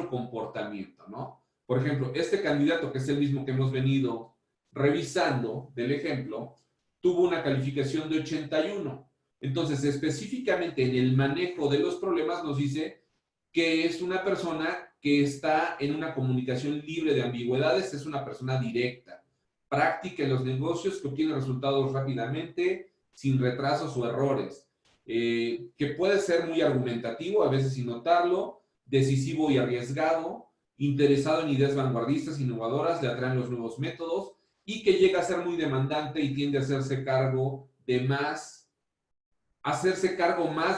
comportamiento, ¿no? Por ejemplo, este candidato, que es el mismo que hemos venido revisando del ejemplo, tuvo una calificación de 81. Entonces, específicamente en el manejo de los problemas nos dice que es una persona que está en una comunicación libre de ambigüedades, es una persona directa, práctica en los negocios, que obtiene resultados rápidamente, sin retrasos o errores, que puede ser muy argumentativo, a veces sin notarlo, decisivo y arriesgado, interesado en ideas vanguardistas, innovadoras, le atraen los nuevos métodos, y que llega a ser muy demandante y tiende a hacerse cargo más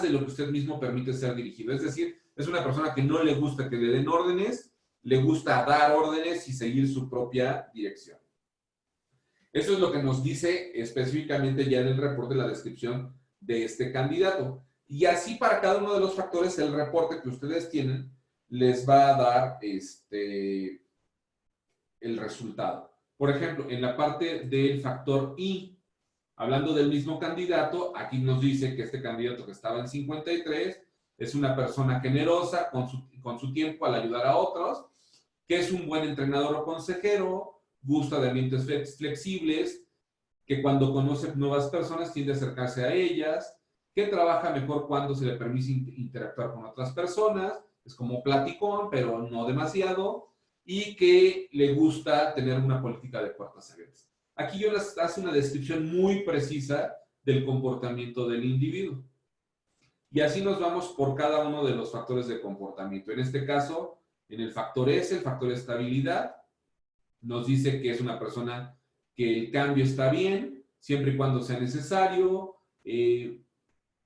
de lo que usted mismo permite ser dirigido. Es decir, es una persona que no le gusta que le den órdenes, le gusta dar órdenes y seguir su propia dirección. Eso es lo que nos dice específicamente ya en el reporte la descripción de este candidato. Y así para cada uno de los factores, el reporte que ustedes tienen les va a dar el resultado. Por ejemplo, en la parte del factor I, hablando del mismo candidato, aquí nos dice que este candidato que estaba en 53 es una persona generosa con su tiempo al ayudar a otros, que es un buen entrenador o consejero, gusta de ambientes flexibles, que cuando conoce nuevas personas tiende a acercarse a ellas, que trabaja mejor cuando se le permite interactuar con otras personas, es como platicón, pero no demasiado, y que le gusta tener una política de puertas abiertas. Aquí yo les hace una descripción muy precisa del comportamiento del individuo. Y así nos vamos por cada uno de los factores de comportamiento. En este caso, en el factor S, el factor estabilidad, nos dice que es una persona que el cambio está bien, siempre y cuando sea necesario,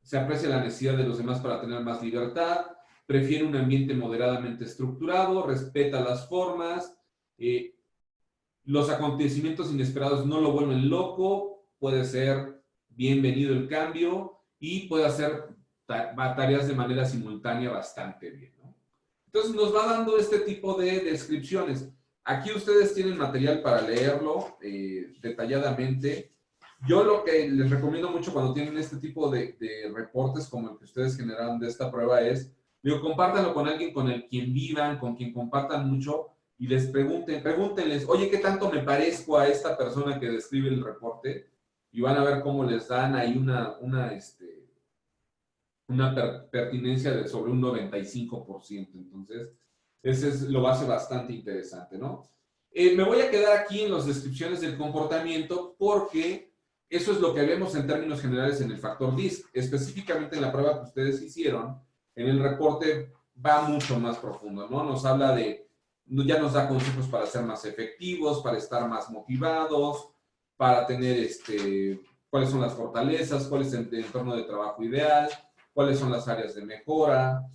se aprecia la necesidad de los demás para tener más libertad, prefiere un ambiente moderadamente estructurado, respeta las formas, los acontecimientos inesperados no lo vuelven loco, puede ser bienvenido el cambio y puede hacer tareas de manera simultánea bastante bien, ¿no? Entonces nos va dando este tipo de descripciones. Aquí ustedes tienen material para leerlo detalladamente. Yo lo que les recomiendo mucho cuando tienen este tipo de reportes como el que ustedes generaron de esta prueba es, digo, compártanlo con alguien con el quien vivan, con quien compartan mucho, y les pregúntenles, oye, ¿qué tanto me parezco a esta persona que describe el reporte? Y van a ver cómo les dan ahí una pertinencia de sobre un 95%. Entonces, ese lo hace bastante interesante, ¿no? Me voy a quedar aquí en las descripciones del comportamiento porque eso es lo que vemos en términos generales en el factor DISC. Específicamente en la prueba que ustedes hicieron, en el reporte va mucho más profundo, ¿no? Nos habla de, ya nos da consejos para ser más efectivos, para estar más motivados, para tener cuáles son las fortalezas, cuál es el entorno de trabajo ideal, cuáles son las áreas de mejora,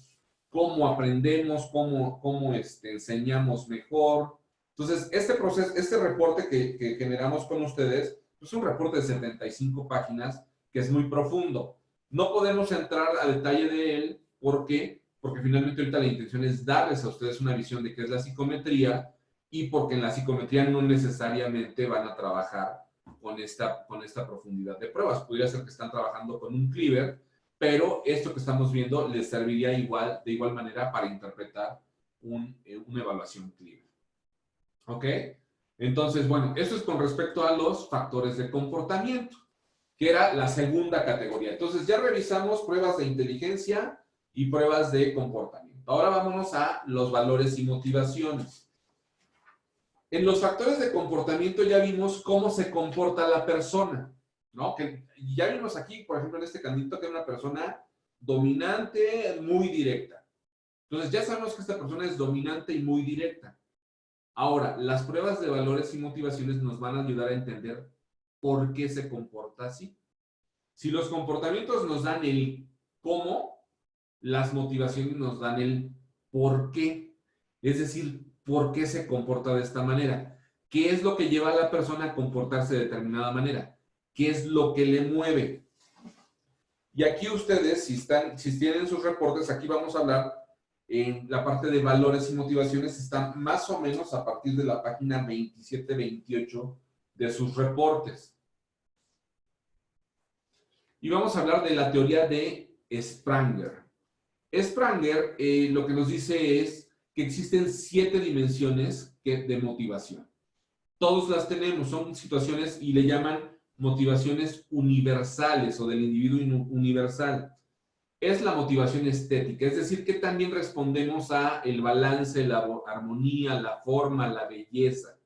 cómo aprendemos, cómo enseñamos mejor. Entonces, este proceso, este reporte que generamos con ustedes, es un reporte de 75 páginas que es muy profundo. No podemos entrar a detalle de él, ¿por qué? Porque finalmente ahorita la intención es darles a ustedes una visión de qué es la psicometría y porque en la psicometría no necesariamente van a trabajar con esta profundidad de pruebas. Podría ser que están trabajando con un cleaver, pero esto que estamos viendo les serviría de igual manera para interpretar una evaluación cleaver. ¿Ok? Entonces, bueno, eso es con respecto a los factores de comportamiento, que era la segunda categoría. Entonces, ya revisamos pruebas de inteligencia y pruebas de comportamiento. Ahora vámonos a los valores y motivaciones. En los factores de comportamiento ya vimos cómo se comporta la persona, ¿no? Que ya vimos aquí, por ejemplo, en este candidito que es una persona dominante, muy directa. Entonces, ya sabemos que esta persona es dominante y muy directa. Ahora, las pruebas de valores y motivaciones nos van a ayudar a entender por qué se comporta así. Si los comportamientos nos dan el cómo, las motivaciones nos dan el por qué. Es decir, por qué se comporta de esta manera. ¿Qué es lo que lleva a la persona a comportarse de determinada manera? ¿Qué es lo que le mueve? Y aquí ustedes, si tienen sus reportes, aquí vamos a hablar en la parte de valores y motivaciones, están más o menos a partir de la página 27-28 de sus reportes. Y vamos a hablar de la teoría de Spranger. Spranger lo que nos dice es que existen 7 dimensiones de motivación. Todos las tenemos, son situaciones y le llaman motivaciones universales o del individuo universal. Es la motivación estética, es decir, que también respondemos a el balance, la armonía, la forma, la belleza,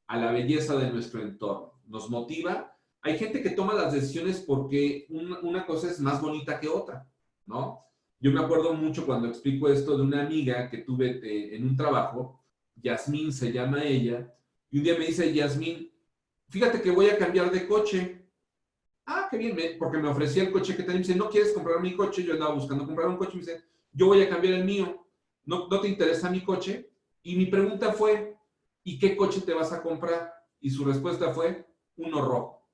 a la belleza de nuestro entorno. Nos motiva. Hay gente que toma las decisiones porque una cosa es más bonita que otra, ¿no? Yo me acuerdo mucho cuando explico esto de una amiga que tuve en un trabajo, Yasmín se llama ella, y un día me dice, Yasmín, fíjate que voy a cambiar de coche. Ah, qué bien, porque me ofrecía el coche que tenía. Me dice, ¿no quieres comprar mi coche? Yo andaba buscando comprar un coche. Me dice, yo voy a cambiar el mío. ¿No te interesa mi coche? Y mi pregunta fue, ¿y qué coche te vas a comprar? Y su respuesta fue, uno rojo.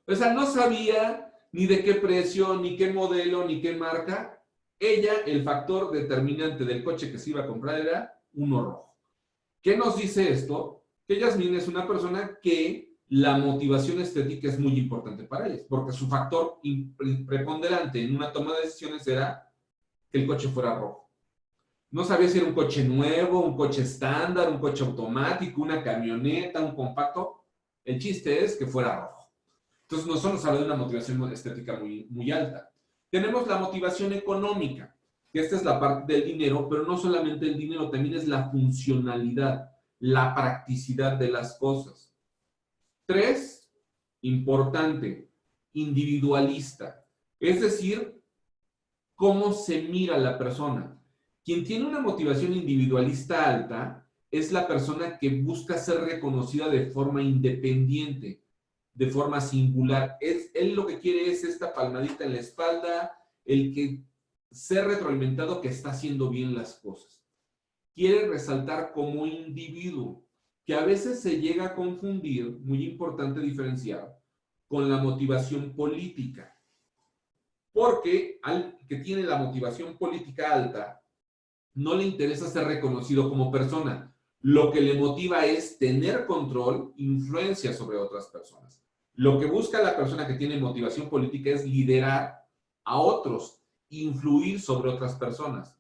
O sea, no sabía ni de qué precio, ni qué modelo, ni qué marca. Ella, el factor determinante del coche que se iba a comprar era uno rojo. ¿Qué nos dice esto? Que Yasmín es una persona que la motivación estética es muy importante para ella, porque su factor preponderante en una toma de decisiones era que el coche fuera rojo. No sabía si era un coche nuevo, un coche estándar, un coche automático, una camioneta, un compacto. El chiste es que fuera rojo. Entonces, nosotros nos habla de una motivación estética muy, muy alta. Tenemos la motivación económica, que esta es la parte del dinero, pero no solamente el dinero, también es la funcionalidad, la practicidad de las cosas. 3, importante, individualista. Es decir, cómo se mira la persona. Quien tiene una motivación individualista alta es la persona que busca ser reconocida de forma independiente. de forma singular. Él lo que quiere es esta palmadita en la espalda, el que ser retroalimentado que está haciendo bien las cosas. Quiere resaltar como individuo, que a veces se llega a confundir, muy importante diferenciar, con la motivación política. Porque al que tiene la motivación política alta, no le interesa ser reconocido como persona. Lo que le motiva es tener control, influencia sobre otras personas. Lo que busca la persona que tiene motivación política es liderar a otros, influir sobre otras personas.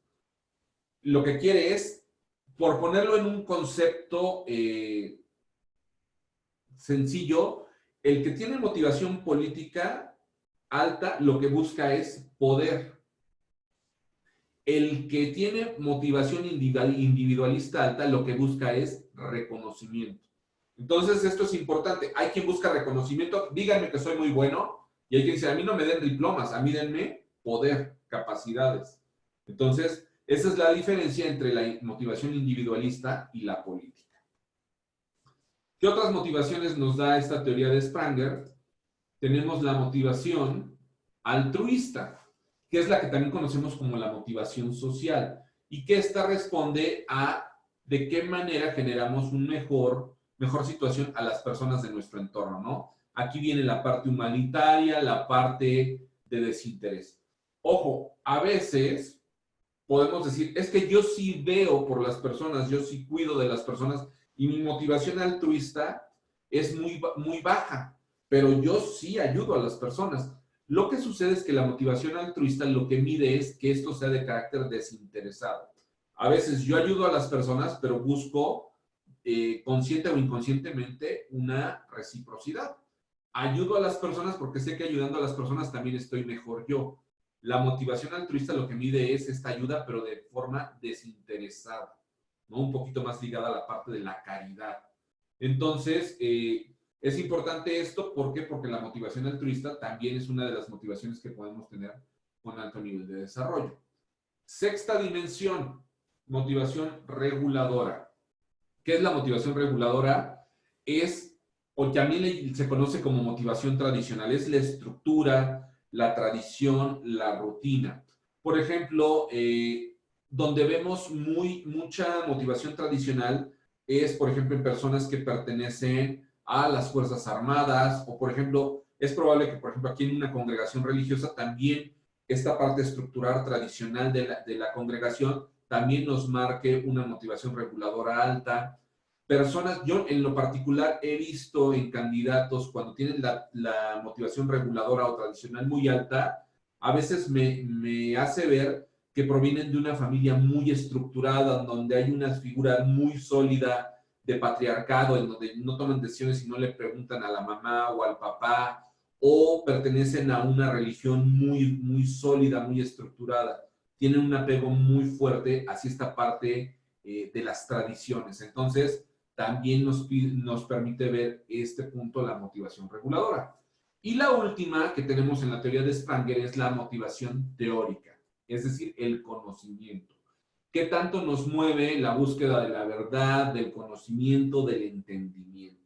Lo que quiere es, por ponerlo en un concepto sencillo, el que tiene motivación política alta, lo que busca es poder. El que tiene motivación individualista alta, lo que busca es reconocimiento. Entonces, esto es importante. Hay quien busca reconocimiento, díganme que soy muy bueno, y hay quien dice, a mí no me den diplomas, a mí denme poder, capacidades. Entonces, esa es la diferencia entre la motivación individualista y la política. ¿Qué otras motivaciones nos da esta teoría de Spranger? Tenemos la motivación altruista, que es la que también conocemos como la motivación social, y que esta responde a de qué manera generamos una mejor situación a las personas de nuestro entorno, ¿no? Aquí viene la parte humanitaria, la parte de desinterés. Ojo, a veces podemos decir, es que yo sí veo por las personas, yo sí cuido de las personas, y mi motivación altruista es muy baja, pero yo sí ayudo a las personas. Lo que sucede es que la motivación altruista lo que mide es que esto sea de carácter desinteresado. A veces yo ayudo a las personas, pero busco, consciente o inconscientemente, una reciprocidad. Ayudo a las personas porque sé que ayudando a las personas también estoy mejor yo. La motivación altruista lo que mide es esta ayuda, pero de forma desinteresada, ¿no? Un poquito más ligada a la parte de la caridad. Entonces, es importante esto, ¿por qué? Porque la motivación altruista también es una de las motivaciones que podemos tener con alto nivel de desarrollo. Sexta dimensión, motivación reguladora. ¿Qué es la motivación reguladora? Es, o también se conoce como motivación tradicional, es la estructura, la tradición, la rutina. Por ejemplo, donde vemos mucha motivación tradicional es, por ejemplo, en personas que pertenecen a las Fuerzas Armadas, o por ejemplo, es probable que, por ejemplo, aquí en una congregación religiosa también esta parte estructural tradicional de la congregación también nos marque una motivación reguladora alta. Personas, yo en lo particular he visto en candidatos cuando tienen la motivación reguladora o tradicional muy alta, a veces me hace ver que provienen de una familia muy estructurada, donde hay una figura muy sólida de patriarcado, en donde no toman decisiones y no le preguntan a la mamá o al papá, o pertenecen a una religión muy sólida, muy estructurada. Tienen un apego muy fuerte hacia esta parte de las tradiciones. Entonces, también nos permite ver este punto, la motivación reguladora. Y la última que tenemos en la teoría de Spranger es la motivación teórica, es decir, el conocimiento. ¿Qué tanto nos mueve la búsqueda de la verdad, del conocimiento, del entendimiento?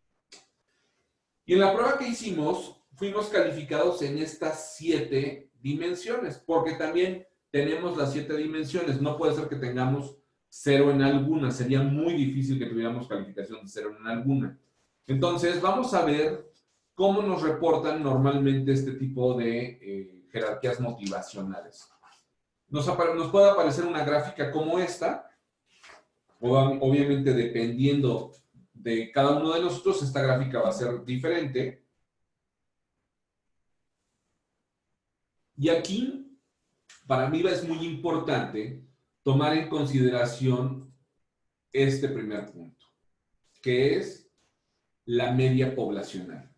Y en la prueba que hicimos, fuimos calificados en estas 7 dimensiones, porque también tenemos las 7 dimensiones. No puede ser que tengamos 0 en alguna, sería muy difícil que tuviéramos calificación de 0 en alguna. Entonces, vamos a ver cómo nos reportan normalmente este tipo de jerarquías motivacionales. Nos puede aparecer una gráfica como esta, obviamente dependiendo de cada uno de nosotros, esta gráfica va a ser diferente. Y aquí, para mí es muy importante tomar en consideración este primer punto, que es la media poblacional.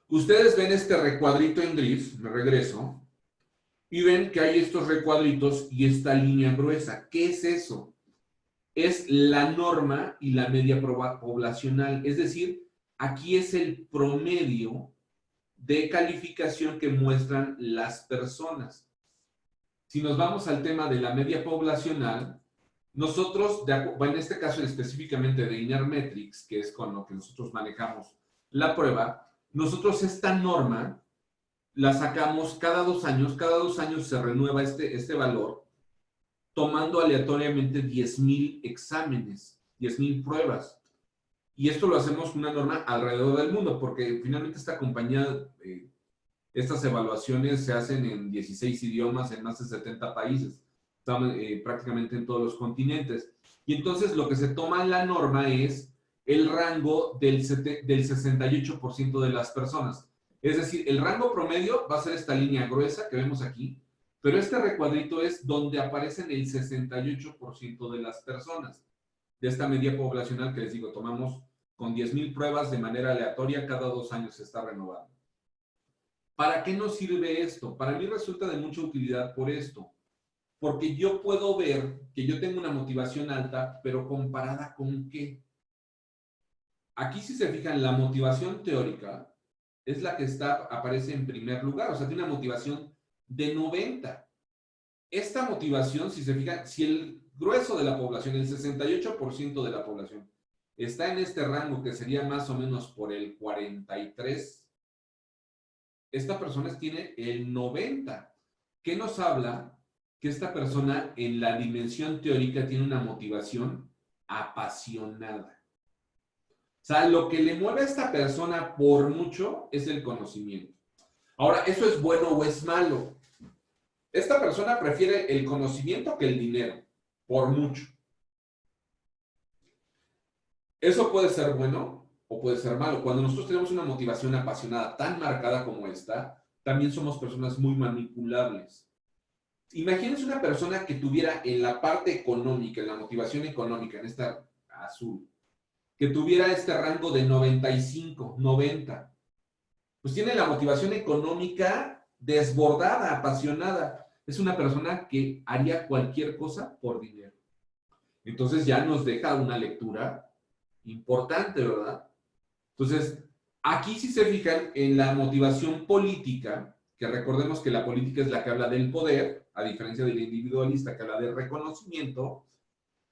Ustedes ven este recuadrito en gris, me regreso, y ven que hay estos recuadritos y esta línea gruesa. ¿Qué es eso? Es la norma y la media poblacional, es decir, aquí es el promedio de calificación que muestran las personas. Si nos vamos al tema de la media poblacional, nosotros, en este caso específicamente de Inermetrics, que es con lo que nosotros manejamos la prueba, nosotros esta norma la sacamos cada 2 años se renueva este valor, tomando aleatoriamente 10,000 exámenes, 10,000 pruebas. Y esto lo hacemos con una norma alrededor del mundo, porque finalmente esta compañía, estas evaluaciones se hacen en 16 idiomas, en más de 70 países, están prácticamente en todos los continentes. Y entonces lo que se toma en la norma es el rango del 68% de las personas. Es decir, el rango promedio va a ser esta línea gruesa que vemos aquí, pero este recuadrito es donde aparecen el 68% de las personas de esta media poblacional que les digo, tomamos con 10,000 pruebas de manera aleatoria, cada 2 años se está renovando. ¿Para qué nos sirve esto? Para mí resulta de mucha utilidad por esto, porque yo puedo ver que yo tengo una motivación alta, pero ¿comparada con qué? Aquí, si se fijan, la motivación teórica es la que aparece en primer lugar, o sea, tiene una motivación de 90. Esta motivación, si se fijan, si el grueso de la población, el 68% de la población, está en este rango que sería más o menos por el 43, esta persona tiene el 90. ¿Qué nos habla? Que esta persona en la dimensión teórica tiene una motivación apasionada. O sea, lo que le mueve a esta persona por mucho es el conocimiento. Ahora, ¿eso es bueno o es malo? Esta persona prefiere el conocimiento que el dinero, por mucho. Eso puede ser bueno o puede ser malo. Cuando nosotros tenemos una motivación apasionada tan marcada como esta, también somos personas muy manipulables. Imagínense una persona que tuviera en la parte económica, en la motivación económica, en esta azul, que tuviera este rango de 95, 90. Pues tiene la motivación económica desbordada, apasionada. Es una persona que haría cualquier cosa por dinero. Entonces ya nos deja una lectura importante, ¿verdad? Entonces, aquí si se fijan en la motivación política, que recordemos que la política es la que habla del poder, a diferencia del individualista que habla del reconocimiento,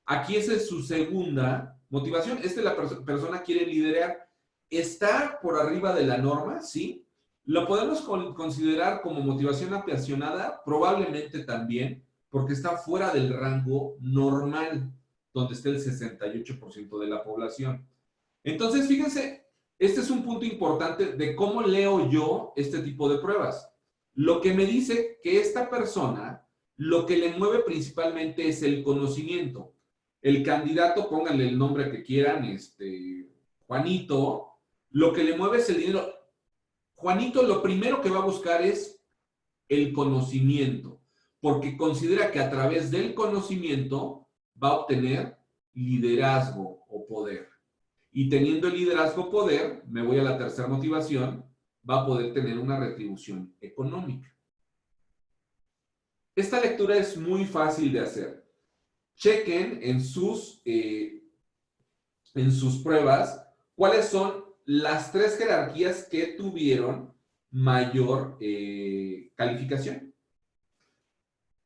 aquí esa es su segunda motivación. La persona quiere liderar. ¿Está por arriba de la norma? Sí. ¿Lo podemos considerar como motivación apasionada? Probablemente también, porque está fuera del rango normal, donde está el 68% de la población. Entonces, fíjense, este es un punto importante de cómo leo yo este tipo de pruebas. Lo que me dice que esta persona, lo que le mueve principalmente es el conocimiento. El candidato, pónganle el nombre que quieran, Juanito, lo que le mueve es el dinero. Juanito lo primero que va a buscar es el conocimiento, porque considera que a través del conocimiento va a obtener liderazgo o poder. Y teniendo el liderazgo poder, me voy a la tercera motivación, va a poder tener una retribución económica. Esta lectura es muy fácil de hacer. Chequen en sus pruebas cuáles son las 3 jerarquías que tuvieron mayor calificación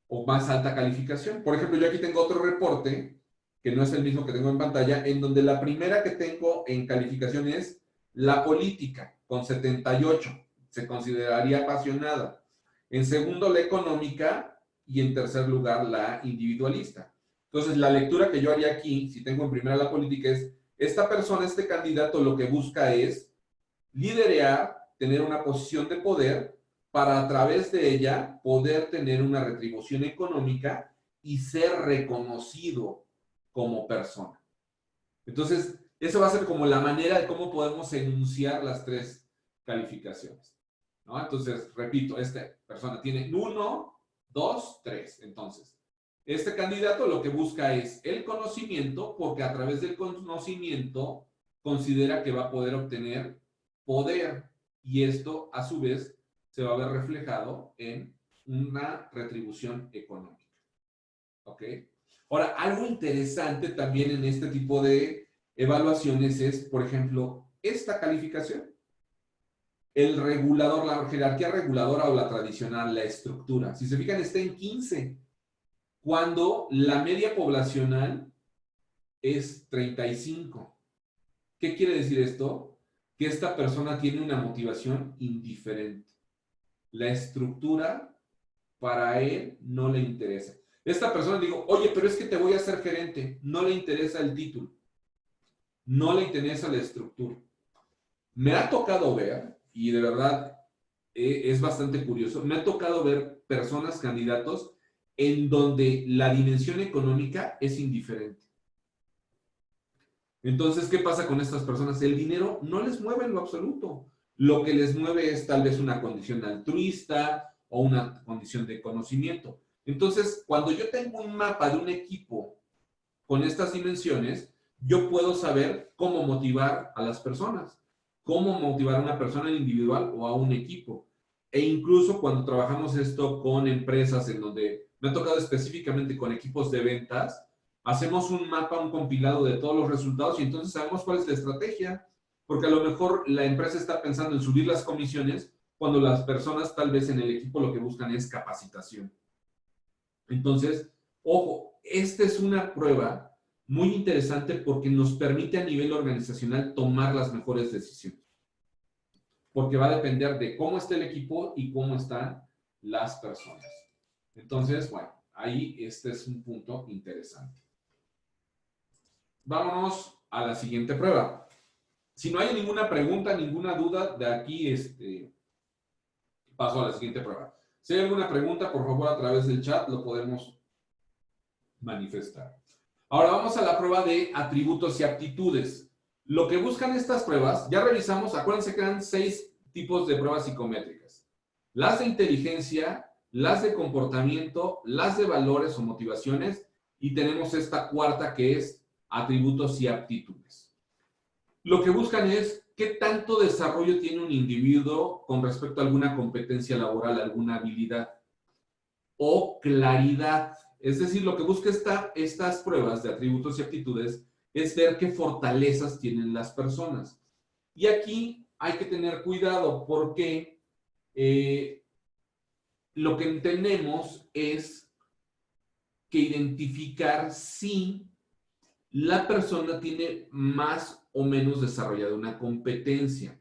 o más alta calificación. Por ejemplo, yo aquí tengo otro reporte, que no es el mismo que tengo en pantalla, en donde la primera que tengo en calificación es la política, con 78. Se consideraría apasionada. En segundo, la económica, y en tercer lugar, la individualista. Entonces, la lectura que yo haría aquí, si tengo en primera la política, es esta persona, este candidato, lo que busca es liderear, tener una posición de poder para a través de ella poder tener una retribución económica y ser reconocido como persona. Entonces, eso va a ser como la manera de cómo podemos enunciar las 3 calificaciones, ¿no? Entonces, repito, esta persona tiene 1, 2, 3. Entonces, este candidato lo que busca es el conocimiento, porque a través del conocimiento considera que va a poder obtener poder, y esto a su vez se va a ver reflejado en una retribución económica. ¿Ok? Ahora, algo interesante también en este tipo de evaluaciones es, por ejemplo, esta calificación. El regulador, la jerarquía reguladora o la tradicional, la estructura. Si se fijan, está en 15, cuando la media poblacional es 35. ¿Qué quiere decir esto? que esta persona tiene una motivación indiferente. La estructura para él no le interesa. Esta persona digo, oye, pero es que te voy a hacer gerente. No le interesa el título. No le interesa la estructura. Me ha tocado ver, y de verdad es bastante curioso, me ha tocado ver personas, candidatos, en donde la dimensión económica es indiferente. Entonces, ¿qué pasa con estas personas? El dinero no les mueve en lo absoluto. Lo que les mueve es tal vez una condición altruista o una condición de conocimiento. Entonces, cuando yo tengo un mapa de un equipo con estas dimensiones, yo puedo saber cómo motivar a las personas, cómo motivar a una persona individual o a un equipo. E incluso cuando trabajamos esto con empresas en donde me ha tocado específicamente con equipos de ventas, hacemos un mapa, un compilado de todos los resultados y entonces sabemos cuál es la estrategia, porque a lo mejor la empresa está pensando en subir las comisiones cuando las personas tal vez en el equipo lo que buscan es capacitación. Entonces, ojo, esta es una prueba muy interesante porque nos permite a nivel organizacional tomar las mejores decisiones. Porque va a depender de cómo está el equipo y cómo están las personas. Entonces, bueno, ahí este es un punto interesante. Vámonos a la siguiente prueba. Si no hay ninguna pregunta, ninguna duda, de aquí paso a la siguiente prueba. Si hay alguna pregunta, por favor, a través del chat lo podemos manifestar. Ahora vamos a la prueba de atributos y aptitudes. Lo que buscan estas pruebas, ya revisamos, acuérdense que eran 6 tipos de pruebas psicométricas. Las de inteligencia, las de comportamiento, las de valores o motivaciones, y tenemos esta cuarta que es atributos y aptitudes. Lo que buscan es qué tanto desarrollo tiene un individuo con respecto a alguna competencia laboral, alguna habilidad o claridad. Es decir, lo que busca estas pruebas de atributos y aptitudes es ver qué fortalezas tienen las personas. Y aquí hay que tener cuidado porque lo que tenemos es que identificar si la persona tiene más o menos desarrollada una competencia.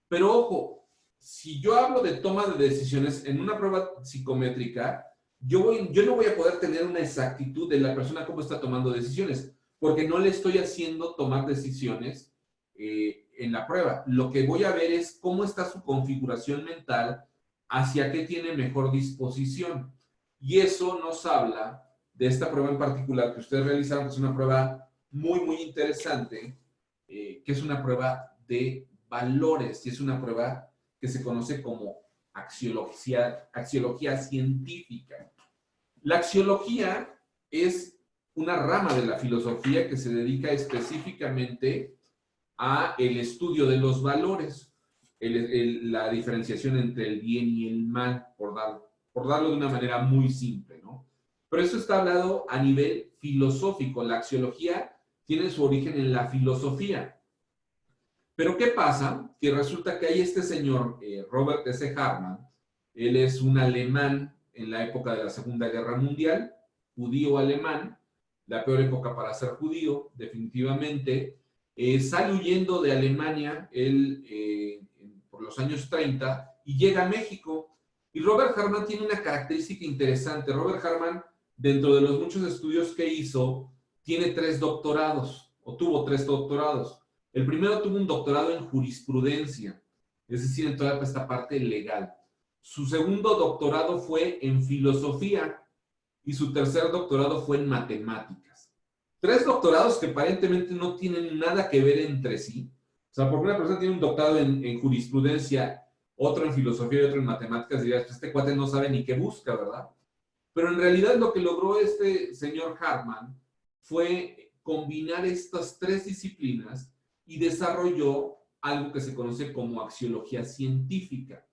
Pero ojo, si yo hablo de toma de decisiones en una prueba psicométrica, yo no voy a poder tener una exactitud de la persona cómo está tomando decisiones, porque no le estoy haciendo tomar decisiones en la prueba. Lo que voy a ver es cómo está su configuración mental, hacia qué tiene mejor disposición. Y eso nos habla de esta prueba en particular que ustedes realizaron, que es una prueba muy, muy interesante, que es una prueba de valores y es una prueba que se conoce como axiología científica. La axiología es una rama de la filosofía que se dedica específicamente a el estudio de los valores, la diferenciación entre el bien y el mal, por darlo de una manera muy simple, ¿no? Pero eso está hablado a nivel filosófico. La axiología tiene su origen en la filosofía. Pero ¿qué pasa? Que resulta que hay este señor, Robert S. Hartman, él es un alemán en la época de la Segunda Guerra Mundial, judío alemán, la peor época para ser judío, definitivamente. Sale huyendo de Alemania él, por los años 30 y llega a México. Y Robert Hartman tiene una característica interesante. Robert Hartman, dentro de los muchos estudios que hizo, tiene 3 doctorados, o tuvo 3 doctorados. El primero tuvo un doctorado en jurisprudencia, es decir, en toda esta parte legal. Su segundo doctorado fue en filosofía y su tercer doctorado fue en matemáticas. 3 doctorados que aparentemente no tienen nada que ver entre sí. O sea, porque una persona tiene un doctorado en jurisprudencia, otro en filosofía y otro en matemáticas, dirías, pues este cuate no sabe ni qué busca, ¿verdad? Pero en realidad lo que logró este señor Hartman fue combinar estas 3 disciplinas y desarrolló algo que se conoce como axiología científica.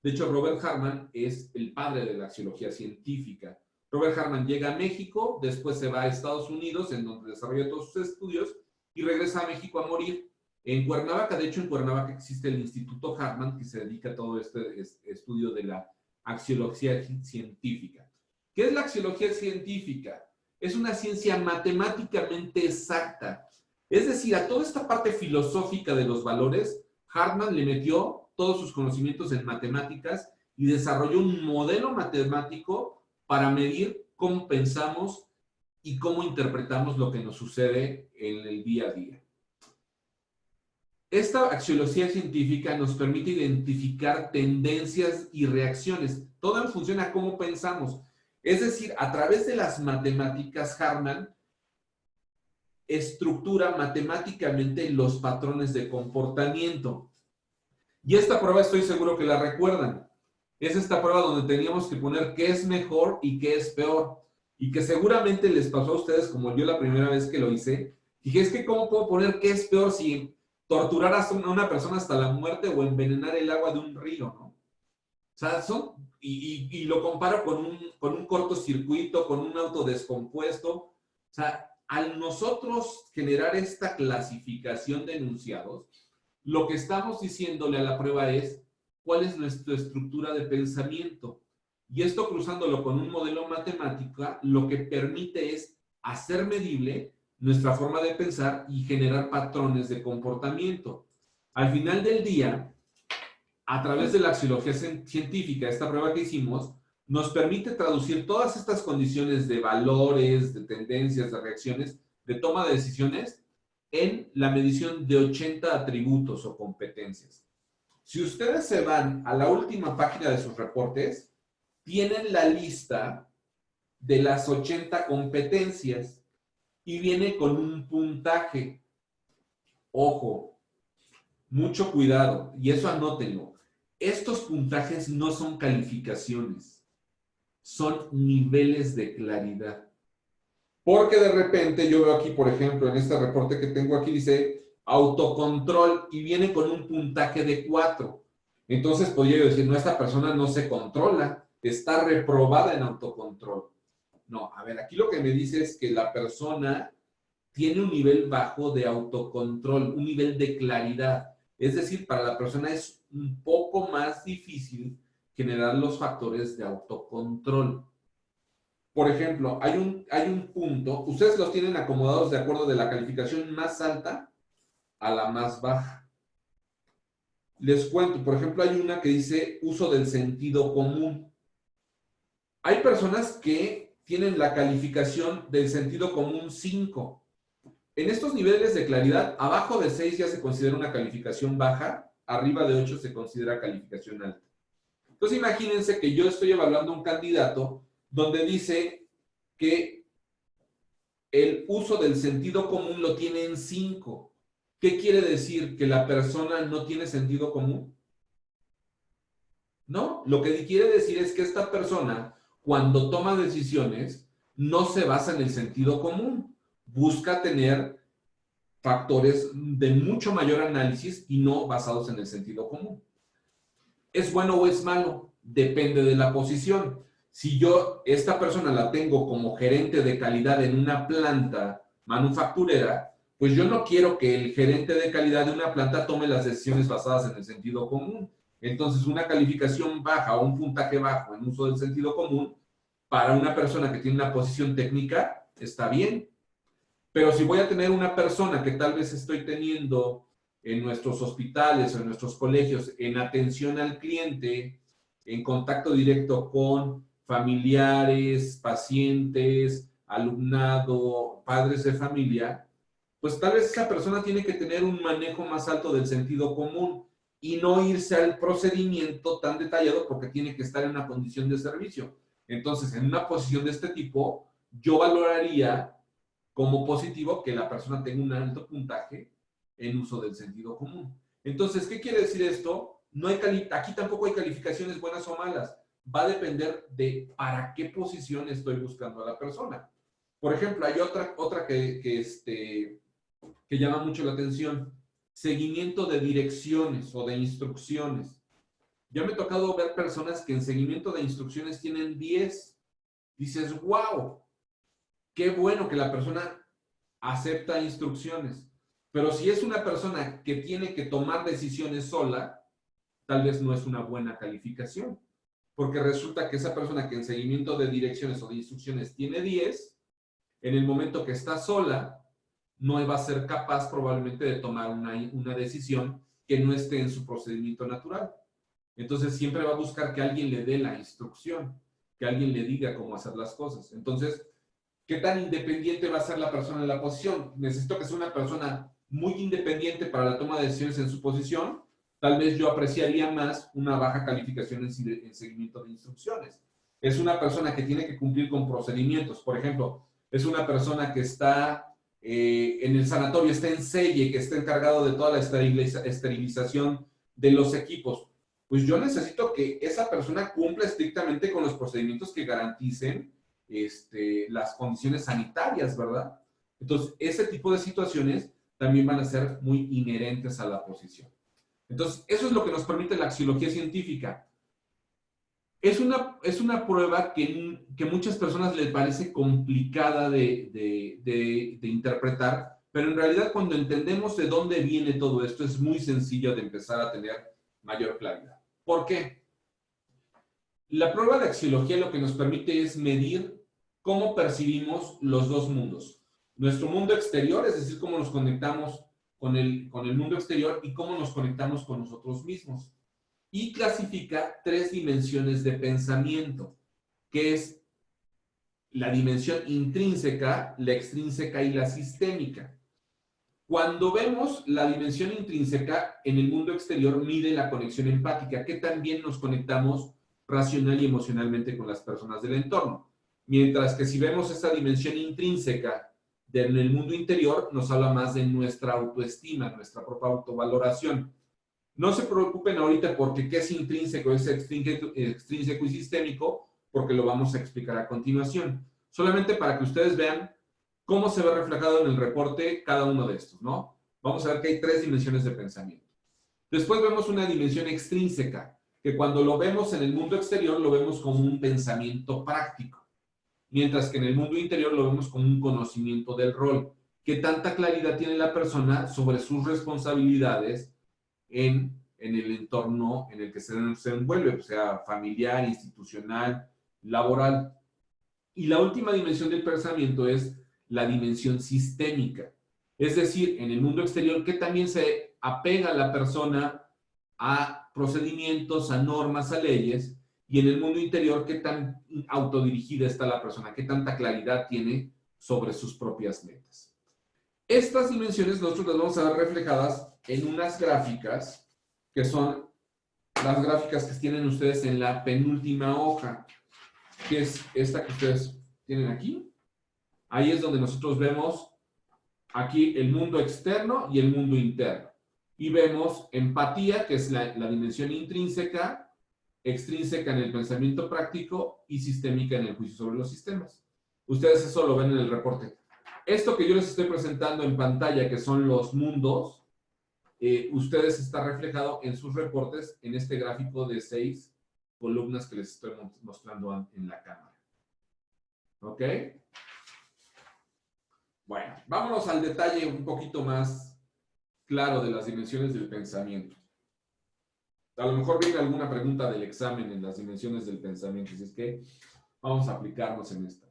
De hecho, Robert Hartman es el padre de la axiología científica. Robert Hartman llega a México, después se va a Estados Unidos, en donde desarrolla todos sus estudios, y regresa a México a morir. En Cuernavaca, de hecho, en Cuernavaca existe el Instituto Hartman, que se dedica a todo este estudio de la axiología científica. ¿Qué es la axiología científica? Es una ciencia matemáticamente exacta. Es decir, a toda esta parte filosófica de los valores, Hartman le metió todos sus conocimientos en matemáticas y desarrolló un modelo matemático para medir cómo pensamos y cómo interpretamos lo que nos sucede en el día a día. Esta axiología científica nos permite identificar tendencias y reacciones, todo en función a cómo pensamos. Es decir, a través de las matemáticas, Hartman estructura matemáticamente los patrones de comportamiento. Y esta prueba estoy seguro que la recuerdan. Es esta prueba donde teníamos que poner qué es mejor y qué es peor. Y que seguramente les pasó a ustedes, como yo la primera vez que lo hice. Dije, es que ¿cómo puedo poner qué es peor si torturar a una persona hasta la muerte o envenenar el agua de un río, ¿no? O sea, y lo comparo con un cortocircuito, con un auto descompuesto. O sea, al nosotros generar esta clasificación de enunciados, lo que estamos diciéndole a la prueba es cuál es nuestra estructura de pensamiento. Y esto cruzándolo con un modelo matemático, lo que permite es hacer medible nuestra forma de pensar y generar patrones de comportamiento. Al final del día, a través de la axiología científica, esta prueba que hicimos, nos permite traducir todas estas condiciones de valores, de tendencias, de reacciones, de toma de decisiones, en la medición de 80 atributos o competencias. Si ustedes se van a la última página de sus reportes, tienen la lista de las 80 competencias y viene con un puntaje. Ojo, mucho cuidado, y eso anótenlo. Estos puntajes no son calificaciones, son niveles de claridad. Porque de repente yo veo aquí, por ejemplo, en este reporte que tengo aquí, dice autocontrol y viene con un puntaje de 4. Entonces podría yo decir, no, esta persona no se controla, está reprobada en autocontrol. No, a ver, aquí lo que me dice es que la persona tiene un nivel bajo de autocontrol, un nivel de claridad. Es decir, para la persona es un poco más difícil generar los factores de autocontrol. Por ejemplo, hay un punto, ustedes los tienen acomodados de acuerdo de la calificación más alta a la más baja. Les cuento, por ejemplo, hay una que dice uso del sentido común. Hay personas que tienen la calificación del sentido común 5. En estos niveles de claridad, abajo de 6 ya se considera una calificación baja, arriba de 8 se considera calificación alta. Entonces imagínense que yo estoy evaluando un candidato donde dice que el uso del sentido común lo tiene en 5. ¿Qué quiere decir? ¿Que la persona no tiene sentido común? No, lo que quiere decir es que esta persona, cuando toma decisiones, no se basa en el sentido común. Busca tener factores de mucho mayor análisis y no basados en el sentido común. ¿Es bueno o es malo? Depende de la posición. Si yo, esta persona la tengo como gerente de calidad en una planta manufacturera, pues yo no quiero que el gerente de calidad de una planta tome las decisiones basadas en el sentido común. Entonces, una calificación baja o un puntaje bajo en uso del sentido común, para una persona que tiene una posición técnica, está bien. Pero si voy a tener una persona que tal vez estoy teniendo en nuestros hospitales o en nuestros colegios en atención al cliente, en contacto directo con familiares, pacientes, alumnado, padres de familia, pues tal vez esa persona tiene que tener un manejo más alto del sentido común y no irse al procedimiento tan detallado porque tiene que estar en una condición de servicio. Entonces, en una posición de este tipo, yo valoraría como positivo que la persona tenga un alto puntaje en uso del sentido común. Entonces, ¿qué quiere decir esto? No hay aquí tampoco hay calificaciones buenas o malas. Va a depender de para qué posición estoy buscando a la persona. Por ejemplo, hay otra que llama mucho la atención. Seguimiento de direcciones o de instrucciones. Ya me ha tocado ver personas que en seguimiento de instrucciones tienen 10. Dices, wow, qué bueno que la persona acepta instrucciones. Pero si es una persona que tiene que tomar decisiones sola, tal vez no es una buena calificación. Porque resulta que esa persona que en seguimiento de direcciones o de instrucciones tiene 10, en el momento que está sola, no va a ser capaz probablemente de tomar una decisión que no esté en su procedimiento natural. Entonces siempre va a buscar que alguien le dé la instrucción, que alguien le diga cómo hacer las cosas. Entonces, ¿qué tan independiente va a ser la persona en la posición? Necesito que sea una persona muy independiente para la toma de decisiones en su posición. Tal vez yo apreciaría más una baja calificación en seguimiento de instrucciones. Es una persona que tiene que cumplir con procedimientos. Por ejemplo, es una persona que está en el sanatorio, está en selle, que está encargado de toda la esterilización de los equipos. Pues yo necesito que esa persona cumpla estrictamente con los procedimientos que garanticen las condiciones sanitarias, ¿verdad? Entonces, ese tipo de situaciones también van a ser muy inherentes a la posición. Entonces, eso es lo que nos permite la axiología científica. Es una prueba que muchas personas les parece complicada de interpretar, pero en realidad cuando entendemos de dónde viene todo esto, es muy sencillo de empezar a tener mayor claridad. ¿Por qué? La prueba de axiología lo que nos permite es medir cómo percibimos los dos mundos. Nuestro mundo exterior, es decir, cómo nos conectamos con el mundo exterior y cómo nos conectamos con nosotros mismos. Y clasifica 3 dimensiones de pensamiento, que es la dimensión intrínseca, la extrínseca y la sistémica. Cuando vemos la dimensión intrínseca en el mundo exterior, mide la conexión empática, que también nos conectamos racional y emocionalmente con las personas del entorno. Mientras que si vemos esa dimensión intrínseca en el mundo interior, nos habla más de nuestra autoestima, nuestra propia autovaloración. No se preocupen ahorita porque qué es intrínseco, es extrínseco y sistémico, porque lo vamos a explicar a continuación. Solamente para que ustedes vean cómo se ve reflejado en el reporte cada uno de estos, ¿no? Vamos a ver que hay 3 dimensiones de pensamiento. Después vemos una dimensión extrínseca, que cuando lo vemos en el mundo exterior lo vemos como un pensamiento práctico, mientras que en el mundo interior lo vemos como un conocimiento del rol. ¿Qué tanta claridad tiene la persona sobre sus responsabilidades en el entorno en el que se envuelve, o sea, familiar, institucional, laboral? Y la última dimensión del pensamiento es la dimensión sistémica. Es decir, en el mundo exterior, que también se apega la persona a procedimientos, a normas, a leyes, y en el mundo interior, qué tan autodirigida está la persona, qué tanta claridad tiene sobre sus propias metas. Estas dimensiones nosotros las vamos a ver reflejadas en unas gráficas, que son las gráficas que tienen ustedes en la penúltima hoja, que es esta que ustedes tienen aquí. Ahí es donde nosotros vemos aquí el mundo externo y el mundo interno. Y vemos empatía, que es la dimensión intrínseca, extrínseca en el pensamiento práctico y sistémica en el juicio sobre los sistemas. Ustedes eso lo ven en el reporte. Esto que yo les estoy presentando en pantalla, que son los mundos, ustedes está reflejado en sus reportes en este gráfico de 6 columnas que les estoy mostrando en la cámara. ¿Ok? Bueno, vámonos al detalle un poquito más claro de las dimensiones del pensamiento. A lo mejor viene alguna pregunta del examen en las dimensiones del pensamiento, así es que vamos a aplicarnos en esta.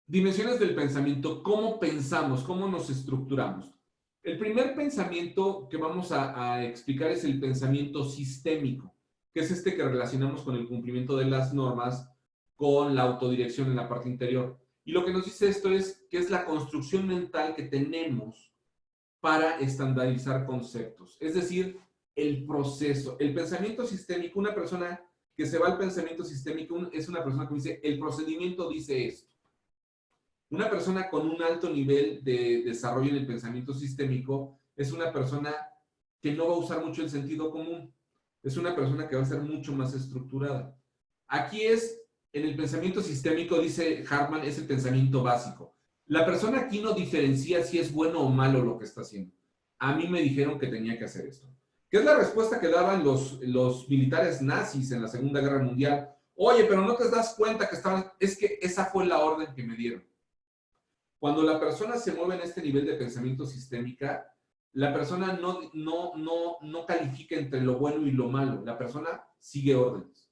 Dimensiones del pensamiento, ¿cómo pensamos? ¿Cómo nos estructuramos? El primer pensamiento que vamos a explicar es el pensamiento sistémico, que es este que relacionamos con el cumplimiento de las normas, con la autodirección en la parte interior. Y lo que nos dice esto es que es la construcción mental que tenemos para estandarizar conceptos. Es decir, el proceso. El pensamiento sistémico, una persona que se va al pensamiento sistémico es una persona que dice, el procedimiento dice esto. Una persona con un alto nivel de desarrollo en el pensamiento sistémico es una persona que no va a usar mucho el sentido común. Es una persona que va a ser mucho más estructurada. Aquí en el pensamiento sistémico, dice Hartman, es el pensamiento básico. La persona aquí no diferencia si es bueno o malo lo que está haciendo. A mí me dijeron que tenía que hacer esto. ¿Qué es la respuesta que daban los militares nazis en la Segunda Guerra Mundial? Oye, pero no te das cuenta que estaban... Es que esa fue la orden que me dieron. Cuando la persona se mueve en este nivel de pensamiento sistémica, la persona no califica entre lo bueno y lo malo. La persona sigue órdenes,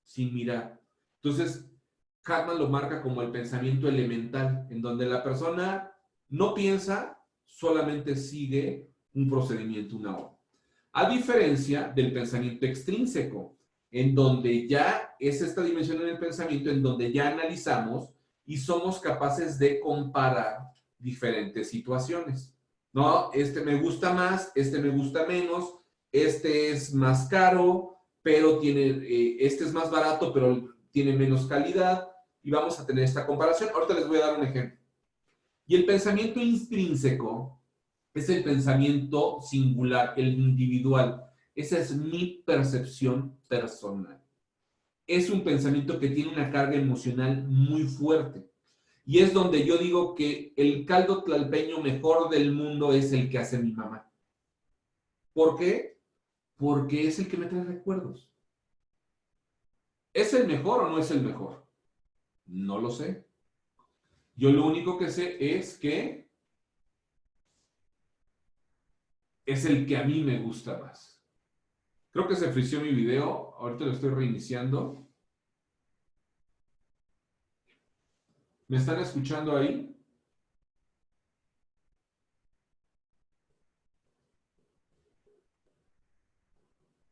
sin mirar. Entonces, Hartman lo marca como el pensamiento elemental, en donde la persona no piensa, solamente sigue un procedimiento, una obra. A diferencia del pensamiento extrínseco, en donde ya es esta dimensión en el pensamiento, en donde ya analizamos y somos capaces de comparar diferentes situaciones. ¿No? Este me gusta más, este me gusta menos, este es más caro, pero este es más barato, pero tiene menos calidad, y vamos a tener esta comparación. Ahorita les voy a dar un ejemplo. Y el pensamiento intrínseco es el pensamiento singular, el individual. Esa es mi percepción personal. Es un pensamiento que tiene una carga emocional muy fuerte. Y es donde yo digo que el caldo tlalpeño mejor del mundo es el que hace mi mamá. ¿Por qué? Porque es el que me trae recuerdos. ¿Es el mejor o no es el mejor? No lo sé. Yo lo único que sé es que es el que a mí me gusta más. Creo que se frició mi video. Ahorita lo estoy reiniciando. ¿Me están escuchando ahí?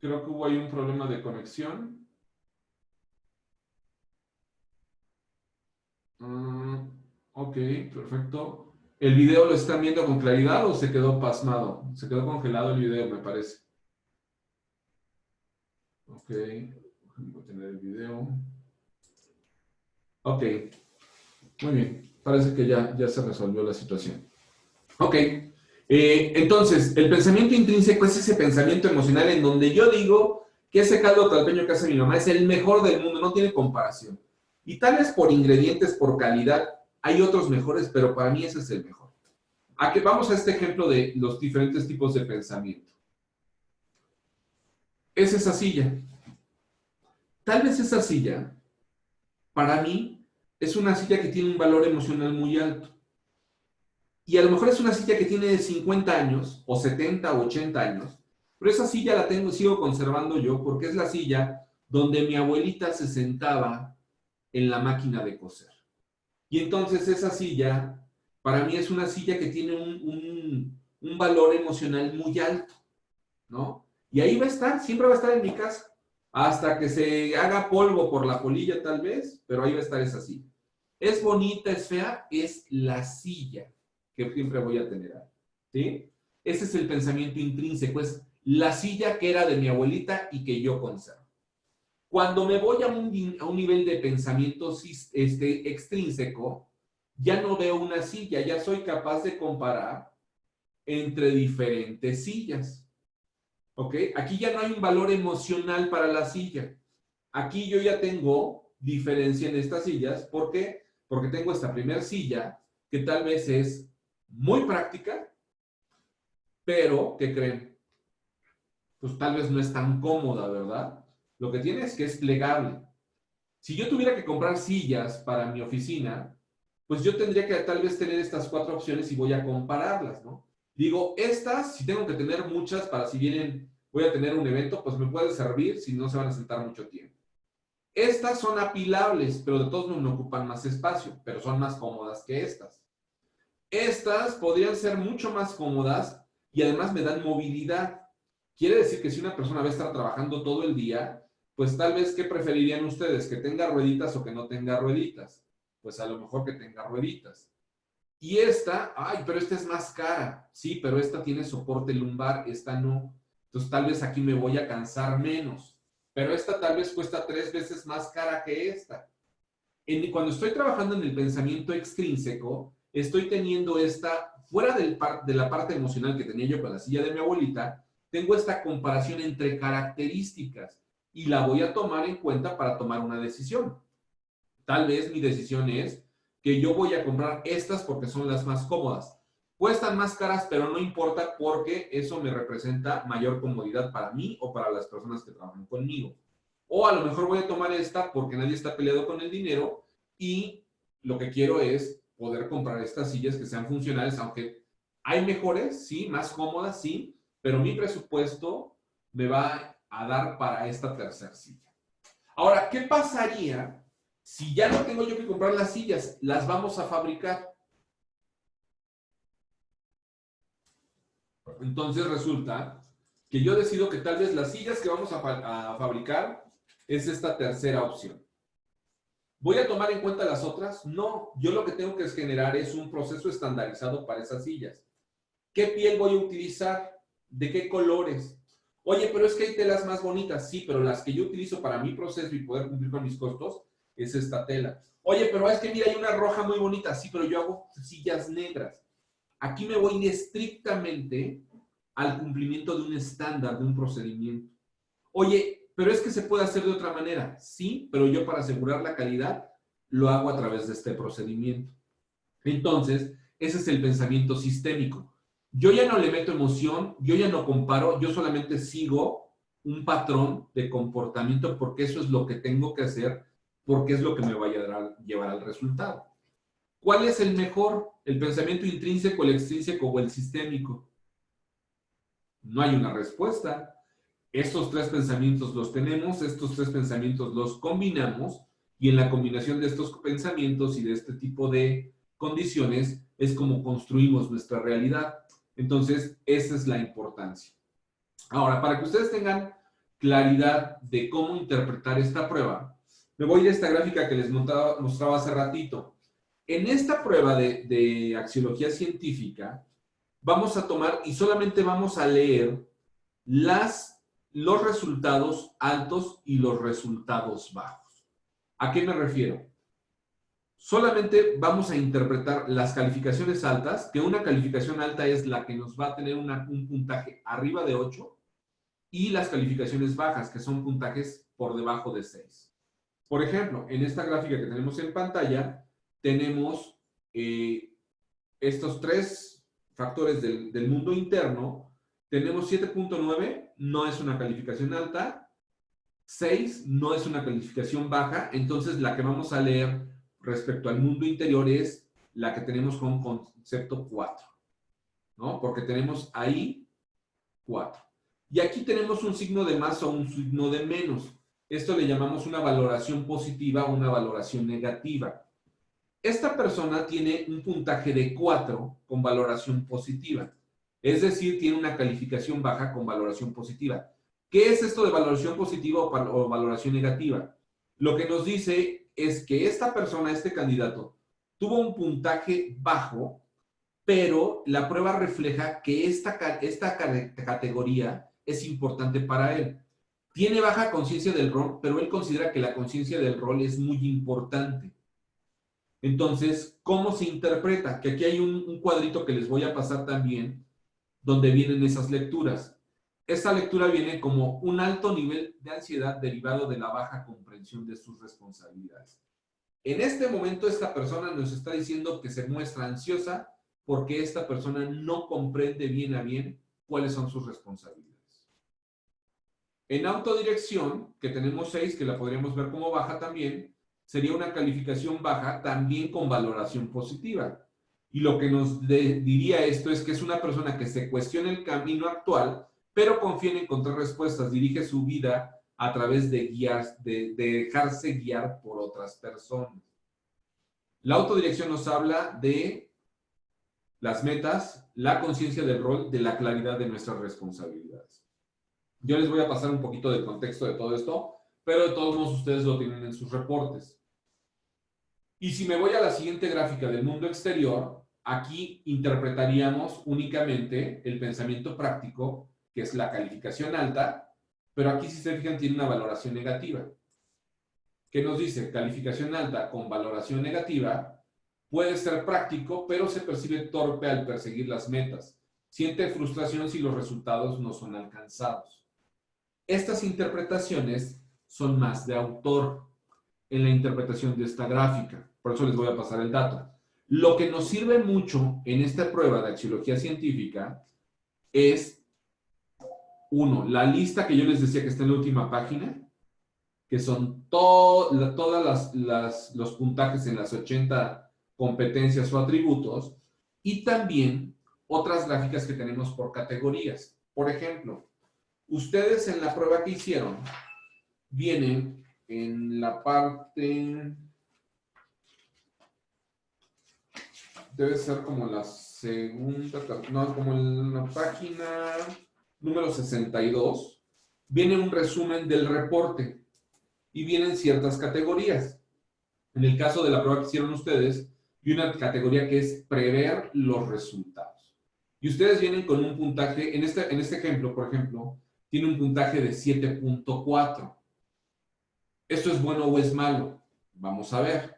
Creo que hubo ahí un problema de conexión. Ok, perfecto. ¿El video lo están viendo con claridad o se quedó pasmado? Se quedó congelado el video, me parece. Ok, voy a tener el video. Ok, muy bien. Parece que ya se resolvió la situación. Ok, entonces, el pensamiento intrínseco es ese pensamiento emocional en donde yo digo que ese caldo tlalpeño que hace mi mamá es el mejor del mundo, no tiene comparación. Y tal vez por ingredientes, por calidad, hay otros mejores, pero para mí ese es el mejor. Vamos a este ejemplo de los diferentes tipos de pensamiento. Es esa silla. Tal vez esa silla, para mí, es una silla que tiene un valor emocional muy alto. Y a lo mejor es una silla que tiene 50 años, o 70 o 80 años, pero esa silla la sigo conservando yo, porque es la silla donde mi abuelita se sentaba en la máquina de coser. Y entonces esa silla, para mí es una silla que tiene un valor emocional muy alto, ¿no? Y ahí va a estar, siempre va a estar en mi casa, hasta que se haga polvo por la polilla tal vez, pero ahí va a estar esa silla. Es bonita, es fea, es la silla que siempre voy a tener ahí, ¿sí? Ese es el pensamiento intrínseco, es la silla que era de mi abuelita y que yo conservo. Cuando me voy a un nivel de pensamiento extrínseco, ya no veo una silla, ya soy capaz de comparar entre diferentes sillas. ¿Ok? Aquí ya no hay un valor emocional para la silla. Aquí yo ya tengo diferencia en estas sillas. ¿Por qué? Porque tengo esta primera silla que tal vez es muy práctica, pero, ¿qué creen? Pues tal vez no es tan cómoda, ¿verdad? Lo que tiene es que es plegable. Si yo tuviera que comprar sillas para mi oficina, pues yo tendría que tal vez tener estas 4 opciones y voy a compararlas, ¿no? Digo, estas, si tengo que tener muchas para si voy a tener un evento, pues me puede servir si no se van a sentar mucho tiempo. Estas son apilables, pero de todos modos no ocupan más espacio, pero son más cómodas que estas. Estas podrían ser mucho más cómodas y además me dan movilidad. Quiere decir que si una persona va a estar trabajando todo el día, pues tal vez, ¿qué preferirían ustedes? ¿Que tenga rueditas o que no tenga rueditas? Pues a lo mejor que tenga rueditas. Y esta, ay, pero esta es más cara. Sí, pero esta tiene soporte lumbar, esta no. Entonces tal vez aquí me voy a cansar menos. Pero esta tal vez cuesta 3 veces más cara que esta. Cuando estoy trabajando en el pensamiento extrínseco, estoy teniendo fuera de la parte emocional que tenía yo con la silla de mi abuelita, tengo esta comparación entre características y la voy a tomar en cuenta para tomar una decisión. Tal vez mi decisión es que yo voy a comprar estas porque son las más cómodas. Cuestan más caras, pero no importa porque eso me representa mayor comodidad para mí o para las personas que trabajan conmigo. O a lo mejor voy a tomar esta porque nadie está peleado con el dinero y lo que quiero es poder comprar estas sillas que sean funcionales, aunque hay mejores, sí, más cómodas, sí, pero mi presupuesto me va a dar para esta tercera silla. Ahora, ¿qué pasaría si ya no tengo yo que comprar las sillas? Las vamos a fabricar. Entonces resulta que yo decido que tal vez las sillas que vamos a fabricar es esta tercera opción. ¿Voy a tomar en cuenta las otras? No, yo lo que tengo que generar es un proceso estandarizado para esas sillas. ¿Qué piel voy a utilizar? ¿De qué colores? Oye, pero es que hay telas más bonitas. Sí, pero las que yo utilizo para mi proceso y poder cumplir con mis costos es esta tela. Oye, pero es que mira, hay una roja muy bonita. Sí, pero yo hago sillas negras. Aquí me voy estrictamente al cumplimiento de un estándar, de un procedimiento. Oye, pero es que se puede hacer de otra manera. Sí, pero yo para asegurar la calidad lo hago a través de este procedimiento. Entonces, ese es el pensamiento sistémico. Yo ya no le meto emoción, yo ya no comparo, yo solamente sigo un patrón de comportamiento porque eso es lo que tengo que hacer, porque es lo que me va a llevar al resultado. ¿Cuál es el mejor? ¿El pensamiento intrínseco, el extrínseco o el sistémico? No hay una respuesta. Estos tres pensamientos los tenemos, estos tres pensamientos los combinamos y en la combinación de estos pensamientos y de este tipo de condiciones es como construimos nuestra realidad. Entonces, esa es la importancia. Ahora, para que ustedes tengan claridad de cómo interpretar esta prueba, me voy a ir a esta gráfica que les mostraba hace ratito. En esta prueba de axiología científica, vamos a tomar y solamente vamos a leer los resultados altos y los resultados bajos. ¿A qué me refiero? Solamente vamos a interpretar las calificaciones altas, que una calificación alta es la que nos va a tener un puntaje arriba de 8, y las calificaciones bajas, que son puntajes por debajo de 6. Por ejemplo, en esta gráfica que tenemos en pantalla, tenemos estos tres factores del mundo interno. Tenemos 7.9, no es una calificación alta. 6 no es una calificación baja. Entonces, la que vamos a leer respecto al mundo interior es la que tenemos con concepto 4, ¿no? Porque tenemos ahí 4. Y aquí tenemos un signo de más o un signo de menos. Esto le llamamos una valoración positiva o una valoración negativa. Esta persona tiene un puntaje de 4 con valoración positiva. Es decir, tiene una calificación baja con valoración positiva. ¿Qué es esto de valoración positiva o valoración negativa? Lo que nos dice es que esta persona, este candidato, tuvo un puntaje bajo, pero la prueba refleja que esta categoría es importante para él. Tiene baja conciencia del rol, pero él considera que la conciencia del rol es muy importante. Entonces, ¿cómo se interpreta? Que aquí hay un cuadrito que les voy a pasar también, donde vienen esas lecturas. Esta lectura viene como un alto nivel de ansiedad derivado de la baja comprensión de sus responsabilidades. En este momento, esta persona nos está diciendo que se muestra ansiosa porque esta persona no comprende bien a bien cuáles son sus responsabilidades. En autodirección, que tenemos 6, que la podríamos ver como baja también, sería una calificación baja también con valoración positiva. Y lo que nos diría esto es que es una persona que se cuestiona el camino actual, pero confía en encontrar respuestas, dirige su vida a través de dejarse guiar por otras personas. La autodirección nos habla de las metas, la conciencia del rol, de la claridad de nuestras responsabilidades. Yo les voy a pasar un poquito del contexto de todo esto, pero de todos modos ustedes lo tienen en sus reportes. Y si me voy a la siguiente gráfica del mundo exterior, aquí interpretaríamos únicamente el pensamiento práctico, que es la calificación alta, pero aquí si se fijan tiene una valoración negativa. ¿Qué nos dice? Calificación alta con valoración negativa puede ser práctico, pero se percibe torpe al perseguir las metas. Siente frustración si los resultados no son alcanzados. Estas interpretaciones son más de autor en la interpretación de esta gráfica. Por eso les voy a pasar el dato. Lo que nos sirve mucho en esta prueba de axiología científica es, uno, la lista que yo les decía que está en la última página, que son todos los puntajes en las 80 competencias o atributos, y también otras gráficas que tenemos por categorías. Por ejemplo, ustedes en la prueba que hicieron vienen en la parte, debe ser como las como en la página número 62, viene un resumen del reporte y vienen ciertas categorías. En el caso de la prueba que hicieron ustedes, hay una categoría que es prever los resultados. Y ustedes vienen con un puntaje, en este ejemplo, por ejemplo, tiene un puntaje de 7.4. ¿Esto es bueno o es malo? Vamos a ver.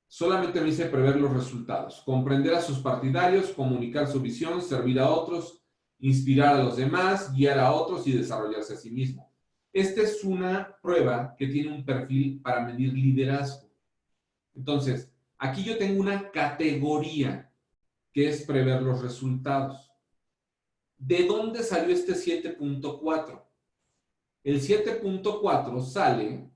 Solamente me dice prever los resultados, comprender a sus partidarios, comunicar su visión, servir a otros, inspirar a los demás, guiar a otros y desarrollarse a sí mismo. Esta es una prueba que tiene un perfil para medir liderazgo. Entonces, aquí yo tengo una categoría que es prever los resultados. ¿De dónde salió este 7.4? El 7.4 sale,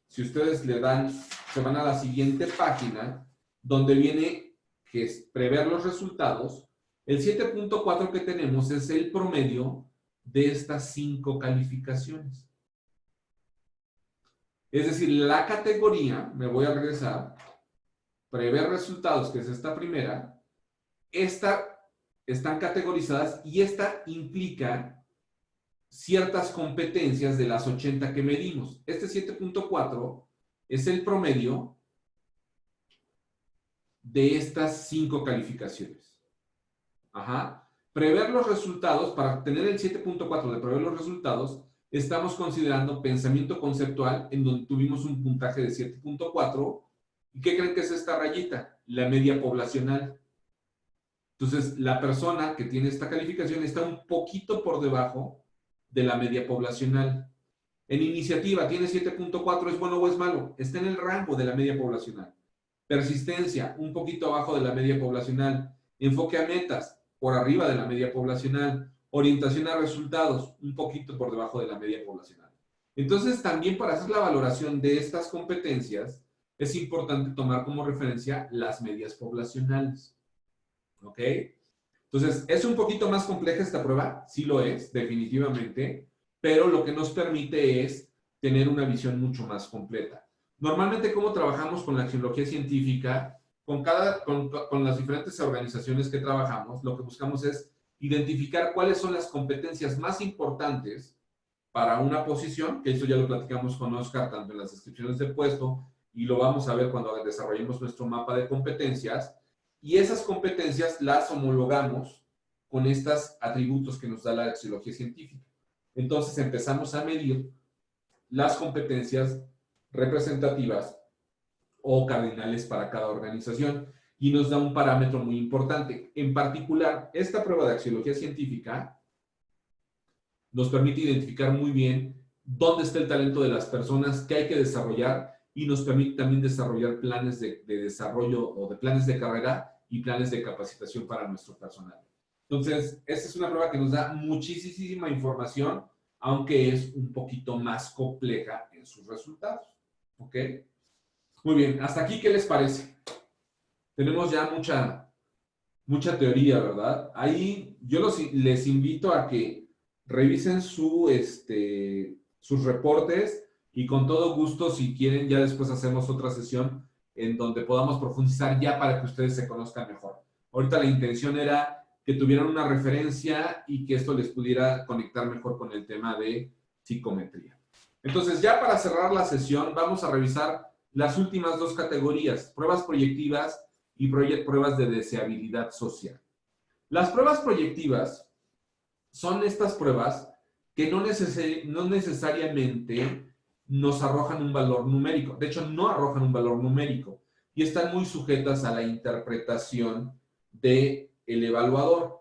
si ustedes se van a la siguiente página, donde viene que es prever los resultados. El 7.4 que tenemos es el promedio de estas 5 calificaciones. Es decir, la categoría, me voy a regresar, prever resultados, que es esta primera, están categorizadas y esta implica ciertas competencias de las 80 que medimos. Este 7.4 es el promedio de estas 5 calificaciones. Ajá. Prever los resultados, para tener el 7.4 de prever los resultados, estamos considerando pensamiento conceptual, en donde tuvimos un puntaje de 7.4. ¿Y qué creen que es esta rayita? La media poblacional. Entonces, la persona que tiene esta calificación está un poquito por debajo de la media poblacional. En iniciativa, tiene 7.4, ¿es bueno o es malo? Está en el rango de la media poblacional. Persistencia, un poquito abajo de la media poblacional. Enfoque a metas, por arriba de la media poblacional. Orientación a resultados, un poquito por debajo de la media poblacional. Entonces, también para hacer la valoración de estas competencias, es importante tomar como referencia las medias poblacionales. ¿Ok? Entonces, ¿es un poquito más compleja esta prueba? Sí lo es, definitivamente, pero lo que nos permite es tener una visión mucho más completa. Normalmente, ¿cómo trabajamos con la axiología científica? Con las diferentes organizaciones que trabajamos, lo que buscamos es identificar cuáles son las competencias más importantes para una posición, que eso ya lo platicamos con Oscar, tanto en las descripciones de puesto, y lo vamos a ver cuando desarrollemos nuestro mapa de competencias, y esas competencias las homologamos con estos atributos que nos da la axiología científica. Entonces empezamos a medir las competencias representativas o cardinales para cada organización y nos da un parámetro muy importante. En particular, esta prueba de axiología científica nos permite identificar muy bien dónde está el talento de las personas, qué hay que desarrollar, y nos permite también desarrollar planes de desarrollo o de planes de carrera y planes de capacitación para nuestro personal. Entonces, esta es una prueba que nos da muchísima información, aunque es un poquito más compleja en sus resultados. ¿Ok? Muy bien, hasta aquí, ¿qué les parece? Tenemos ya mucha teoría, ¿verdad? Ahí yo les invito a que revisen sus reportes y con todo gusto, si quieren, ya después hacemos otra sesión en donde podamos profundizar ya para que ustedes se conozcan mejor. Ahorita la intención era que tuvieran una referencia y que esto les pudiera conectar mejor con el tema de psicometría. Entonces, ya para cerrar la sesión, vamos a revisar las últimas 2 categorías, pruebas proyectivas y pruebas de deseabilidad social. Las pruebas proyectivas son estas pruebas que no necesariamente nos arrojan un valor numérico. De hecho, no arrojan un valor numérico y están muy sujetas a la interpretación del evaluador.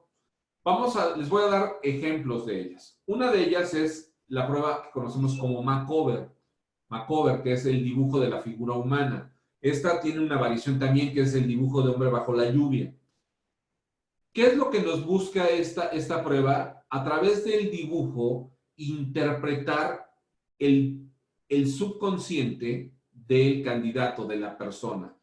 Les voy a dar ejemplos de ellas. Una de ellas es la prueba que conocemos como Macover. Macover, que es el dibujo de la figura humana. Esta tiene una variación también, que es el dibujo de hombre bajo la lluvia. ¿Qué es lo que nos busca esta prueba? A través del dibujo, interpretar el subconsciente del candidato, de la persona.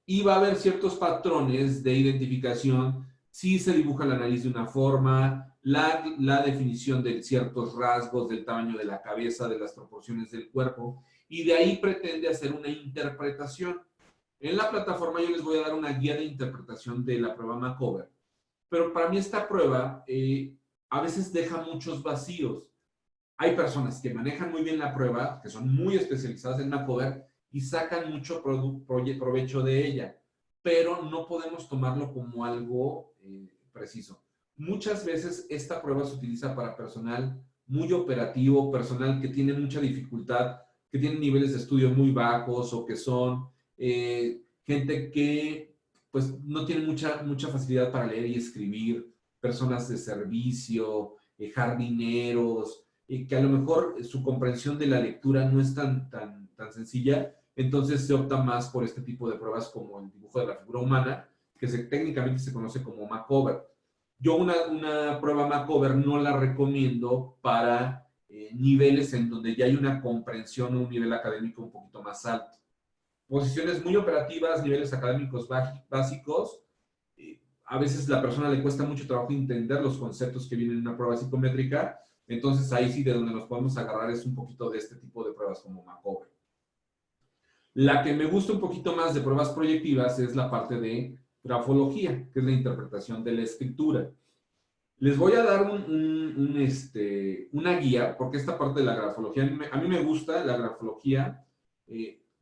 Y va a haber ciertos patrones de identificación, si se dibuja la nariz de una forma, la definición de ciertos rasgos, del tamaño de la cabeza, de las proporciones del cuerpo, y de ahí pretende hacer una interpretación. En la plataforma yo les voy a dar una guía de interpretación de la prueba Macover, Pero para mí esta prueba a veces deja muchos vacíos. Hay personas que manejan muy bien la prueba, que son muy especializadas en Macover y sacan mucho provecho de ella, pero no podemos tomarlo como algo preciso. Muchas veces esta prueba se utiliza para personal muy operativo, personal que tiene mucha dificultad, que tiene niveles de estudio muy bajos o que son gente que pues no tiene mucha facilidad para leer y escribir, personas de servicio, jardineros, que a lo mejor su comprensión de la lectura no es tan sencilla, entonces se opta más por este tipo de pruebas como el dibujo de la figura humana, que técnicamente se conoce como Macover. Yo una prueba Macover no la recomiendo para niveles en donde ya hay una comprensión o un nivel académico un poquito más alto. Posiciones muy operativas, niveles académicos básicos, a veces la persona le cuesta mucho trabajo entender los conceptos que vienen en una prueba psicométrica, entonces ahí sí de donde nos podemos agarrar es un poquito de este tipo de pruebas como Macover. La que me gusta un poquito más de pruebas proyectivas es la parte de grafología, que es la interpretación de la escritura. Les voy a dar una guía, porque esta parte de la grafología, a mí me gusta la grafología,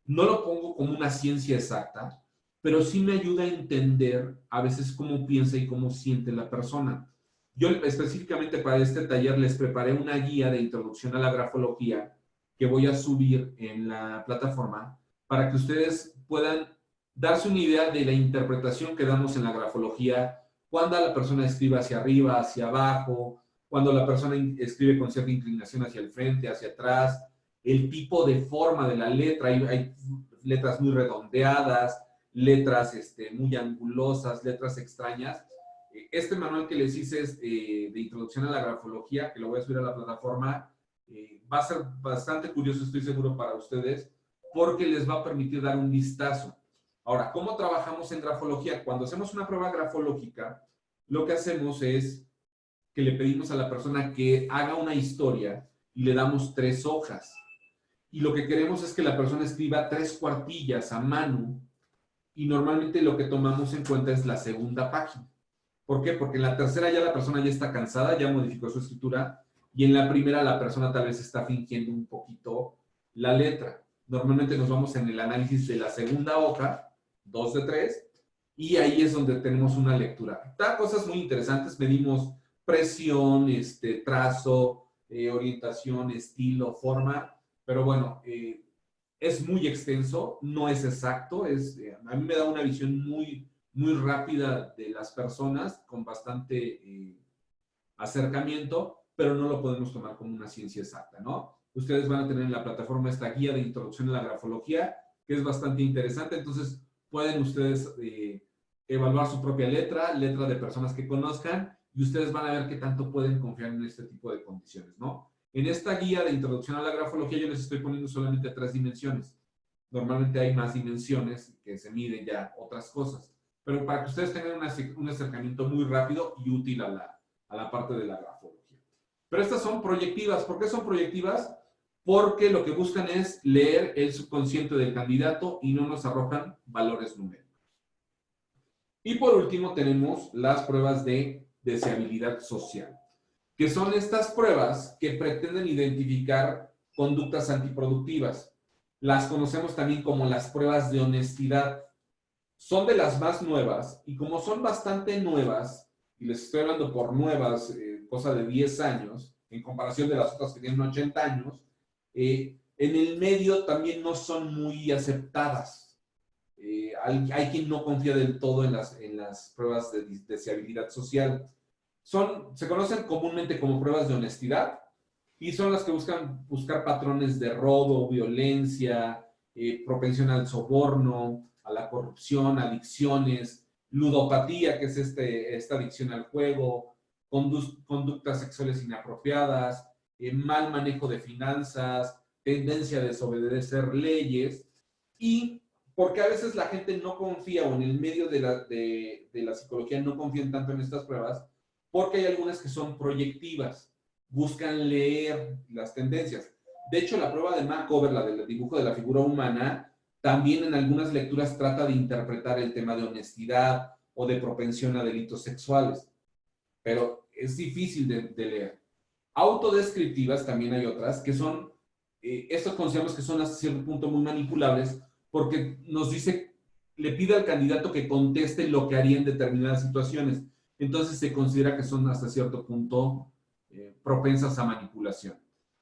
no lo pongo como una ciencia exacta, pero sí me ayuda a entender a veces cómo piensa y cómo siente la persona. Yo específicamente para este taller les preparé una guía de introducción a la grafología que voy a subir en la plataforma para que ustedes puedan darse una idea de la interpretación que damos en la grafología cuando la persona escribe hacia arriba, hacia abajo, cuando la persona escribe con cierta inclinación hacia el frente, hacia atrás, el tipo de forma de la letra, hay letras muy redondeadas, letras muy angulosas, letras extrañas. Este manual que les hice es de introducción a la grafología, que lo voy a subir a la plataforma, va a ser bastante curioso, estoy seguro, para ustedes, porque les va a permitir dar un vistazo. Ahora, ¿cómo trabajamos en grafología? Cuando hacemos una prueba grafológica, lo que hacemos es que le pedimos a la persona que haga una historia y le damos 3 hojas. Y lo que queremos es que la persona escriba 3 cuartillas a mano y normalmente lo que tomamos en cuenta es la segunda página. ¿Por qué? Porque en la tercera ya la persona ya está cansada, ya modificó su escritura y en la primera la persona tal vez está fingiendo un poquito la letra. Normalmente nos vamos en el análisis de la segunda hoja, 2 de 3, y ahí es donde tenemos una lectura. Da cosas muy interesantes, medimos presión, trazo, orientación, estilo, forma, pero bueno, es muy extenso, no es exacto, a mí me da una visión muy rápida de las personas, con bastante acercamiento, pero no lo podemos tomar como una ciencia exacta, ¿no? Ustedes van a tener en la plataforma esta guía de introducción a la grafología, que es bastante interesante, entonces pueden ustedes evaluar su propia letra de personas que conozcan, y ustedes van a ver qué tanto pueden confiar en este tipo de condiciones, ¿no? En esta guía de introducción a la grafología yo les estoy poniendo solamente 3 dimensiones. Normalmente hay más dimensiones que se miden ya otras cosas, pero para que ustedes tengan un acercamiento muy rápido y útil a la parte de la grafología. Pero estas son proyectivas. ¿Por qué son proyectivas? Porque lo que buscan es leer el subconsciente del candidato y no nos arrojan valores numéricos. Y por último tenemos las pruebas de deseabilidad social, que son estas pruebas que pretenden identificar conductas antiproductivas. Las conocemos también como las pruebas de honestidad. Son de las más nuevas y como son bastante nuevas, y les estoy hablando por nuevas, cosa de 10 años, en comparación de las otras que tienen 80 años, en el medio también no son muy aceptadas. Hay quien no confía del todo en las pruebas de deseabilidad social. Se conocen comúnmente como pruebas de honestidad y son las que buscar patrones de robo, violencia, propensión al soborno, a la corrupción, adicciones, ludopatía, que es esta adicción al juego, conductas sexuales inapropiadas, mal manejo de finanzas, tendencia a desobedecer leyes, y porque a veces la gente no confía, o en el medio de la psicología no confían tanto en estas pruebas, porque hay algunas que son proyectivas, buscan leer las tendencias. De hecho, la prueba de Macover, la del dibujo de la figura humana, también en algunas lecturas trata de interpretar el tema de honestidad o de propensión a delitos sexuales. pero es difícil de leer. Autodescriptivas también hay otras que son, estas consideramos que son hasta cierto punto muy manipulables porque nos dice, le pide al candidato que conteste lo que haría en determinadas situaciones. Entonces se considera que son hasta cierto punto propensas a manipulación.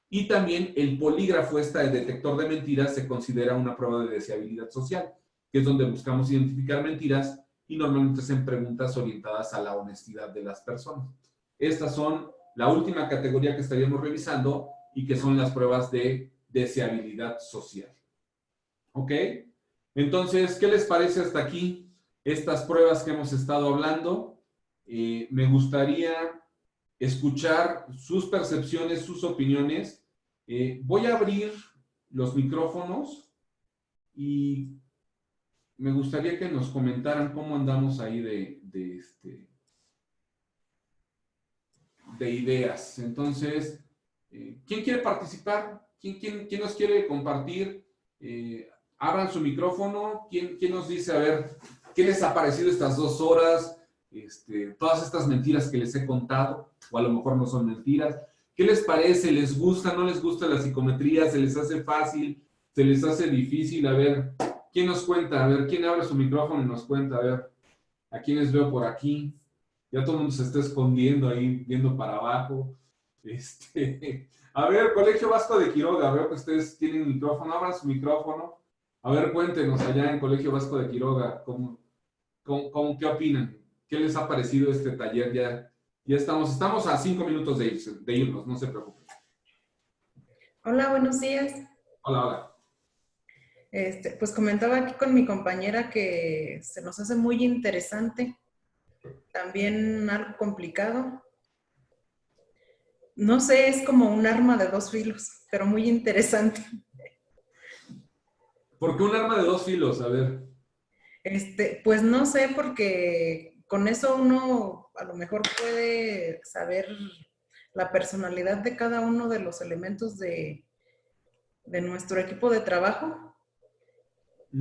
Y también el polígrafo, el detector de mentiras, se considera una prueba de deseabilidad social, que es donde buscamos identificar mentiras y normalmente hacen preguntas orientadas a la honestidad de las personas. Estas son la última categoría que estaríamos revisando y que son las pruebas de deseabilidad social. ¿Ok? Entonces, ¿qué les parece hasta aquí estas pruebas que hemos estado hablando? Me gustaría escuchar sus percepciones, sus opiniones. Voy a abrir los micrófonos y me gustaría que nos comentaran cómo andamos ahí de ideas. Entonces, ¿quién quiere participar? ¿Quién nos quiere compartir? Abran su micrófono. ¿Quién nos dice, a ver, qué les ha parecido estas 2 horas? Todas estas mentiras que les he contado, o a lo mejor no son mentiras. ¿Qué les parece? ¿Les gusta? ¿No les gusta la psicometría? ¿Se les hace fácil? ¿Se les hace difícil? A ver, ¿quién nos cuenta? A ver, ¿quién abre su micrófono y nos cuenta? A ver, ¿a quiénes veo por aquí? Ya todo el mundo se está escondiendo ahí, viendo para abajo. A ver, Colegio Vasco de Quiroga, veo que ustedes tienen micrófono, abran su micrófono. A ver, cuéntenos allá en Colegio Vasco de Quiroga, ¿qué opinan? ¿Qué les ha parecido este taller? Ya estamos a 5 minutos de irnos, no se preocupen. Hola, buenos días. Hola, hola. Pues comentaba aquí con mi compañera que se nos hace muy interesante, también algo complicado. No sé, es como un arma de 2 filos, pero muy interesante. ¿Por qué un arma de 2 filos? A ver. Pues no sé, porque con eso uno a lo mejor puede saber la personalidad de cada uno de los elementos de nuestro equipo de trabajo,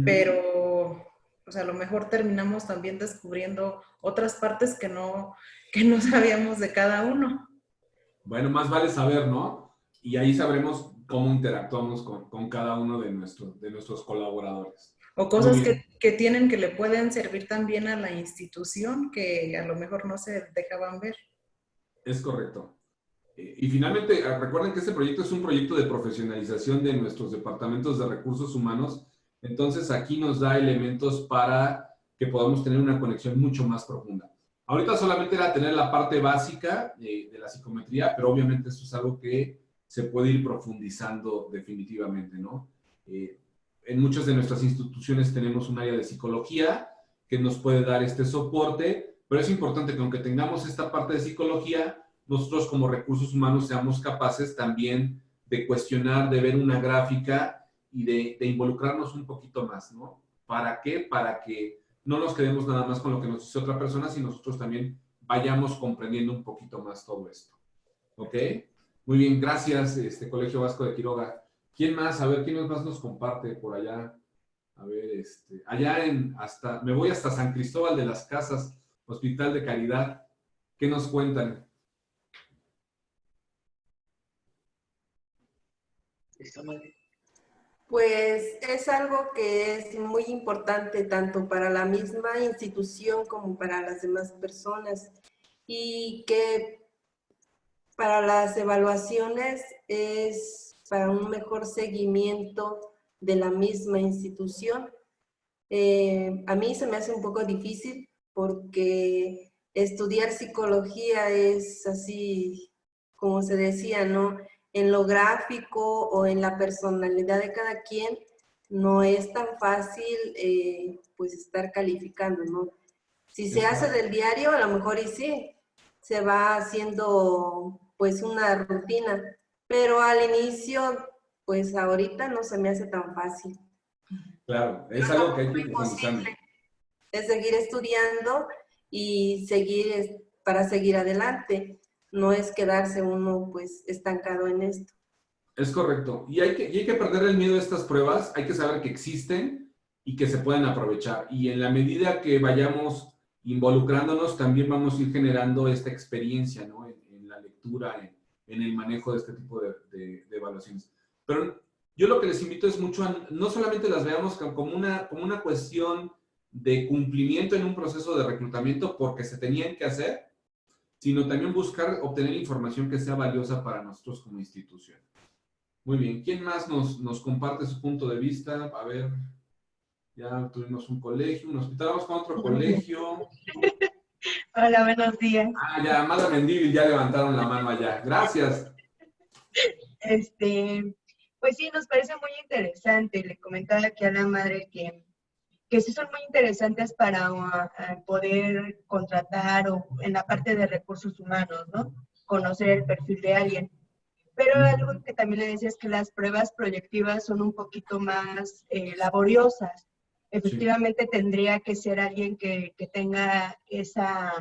pero pues a lo mejor terminamos también descubriendo otras partes que no sabíamos de cada uno. Bueno, más vale saber, ¿no? Y ahí sabremos cómo interactuamos con cada uno de nuestros colaboradores. O cosas que tienen que le pueden servir también a la institución que a lo mejor no se dejaban ver. Es correcto. Y finalmente, recuerden que este proyecto es un proyecto de profesionalización de nuestros departamentos de recursos humanos. Entonces, aquí nos da elementos para que podamos tener una conexión mucho más profunda. Ahorita solamente era tener la parte básica de la psicometría, pero obviamente esto es algo que se puede ir profundizando definitivamente, ¿no? En muchas de nuestras instituciones tenemos un área de psicología que nos puede dar este soporte, pero es importante que aunque tengamos esta parte de psicología, nosotros como recursos humanos seamos capaces también de cuestionar, de ver una gráfica y de involucrarnos un poquito más, ¿no? ¿Para qué? Para que no nos quedemos nada más con lo que nos dice otra persona, sino nosotros también vayamos comprendiendo un poquito más todo esto. ¿Ok? Muy bien, gracias, Colegio Vasco de Quiroga. ¿Quién más? A ver, ¿quién más nos comparte por allá? A ver, me voy hasta San Cristóbal de las Casas, Hospital de Caridad. ¿Qué nos cuentan? Pues es algo que es muy importante tanto para la misma institución como para las demás personas y que para las evaluaciones es para un mejor seguimiento de la misma institución. A mí se me hace un poco difícil porque estudiar psicología es así, como se decía, ¿no? En lo gráfico o en la personalidad de cada quien, no es tan fácil pues estar calificando, ¿no? Si se hace del diario, a lo mejor y sí, se va haciendo pues una rutina, pero al inicio, pues ahorita no se me hace tan fácil. Claro, es algo que hay que ir profundizando. Es seguir estudiando y para seguir adelante. No es quedarse uno pues estancado en esto. Es correcto. Y hay que perder el miedo a estas pruebas. Hay que saber que existen y que se pueden aprovechar. Y en la medida que vayamos involucrándonos también vamos a ir generando esta experiencia, ¿no? En la lectura, en el manejo de este tipo de evaluaciones. Pero yo lo que les invito es mucho a no solamente las veamos como una cuestión de cumplimiento en un proceso de reclutamiento porque se tenían que hacer, sino también buscar obtener información que sea valiosa para nosotros como institución. Muy bien, ¿quién más nos comparte su punto de vista? A ver, ya tuvimos un colegio, un hospital, vamos con otro colegio. Hola, buenos días. Ah, ya, Amada Mendívil, ya levantaron la mano allá. Gracias. Pues sí, nos parece muy interesante. Le comentaba aquí a la madre que sí son muy interesantes para poder contratar o en la parte de recursos humanos, ¿no? Conocer el perfil de alguien. Pero algo que también le decía es que las pruebas proyectivas son un poquito más laboriosas. Efectivamente, tendría que ser alguien que tenga esa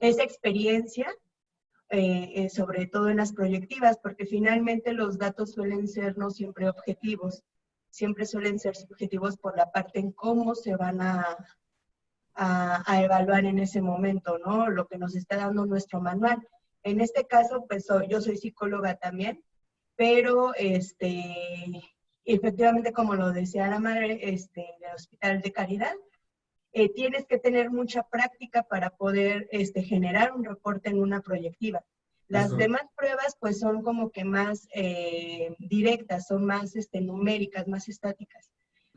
experiencia, sobre todo en las proyectivas, porque finalmente los datos suelen ser no siempre objetivos, siempre suelen ser subjetivos por la parte en cómo se van a evaluar en ese momento, ¿no? Lo que nos está dando nuestro manual. En este caso, pues yo soy psicóloga también, pero efectivamente, como lo decía la madre del Hospital de Caridad, tienes que tener mucha práctica para poder generar un reporte en una proyectiva. Las demás pruebas pues son como que más directas, son más numéricas, más estáticas.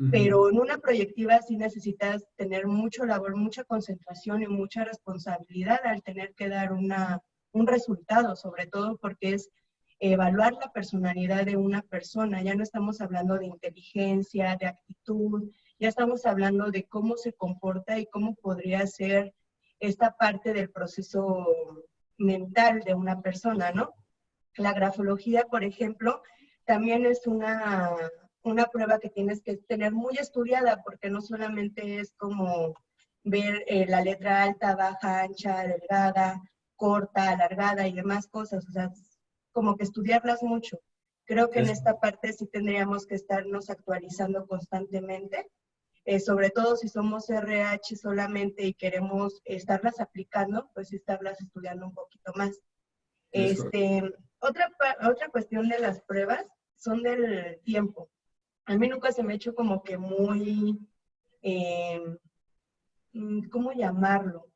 Pero en una proyectiva sí necesitas tener mucho labor, mucha concentración y mucha responsabilidad al tener que dar un resultado, sobre todo porque es evaluar la personalidad de una persona. Ya no estamos hablando de inteligencia, de actitud, ya estamos hablando de cómo se comporta y cómo podría ser esta parte del proceso mental de una persona, ¿no? La grafología, por ejemplo, también es una prueba que tienes que tener muy estudiada, porque no solamente es como ver la letra alta, baja, ancha, delgada, corta, alargada y demás cosas, o sea, como que estudiarlas mucho. Creo que en esta parte sí tendríamos que estarnos actualizando constantemente, sobre todo si somos RH solamente y queremos estarlas aplicando, pues estarlas estudiando un poquito más. Otra cuestión de las pruebas son del tiempo. A mí nunca se me ha hecho como que muy, ¿cómo llamarlo?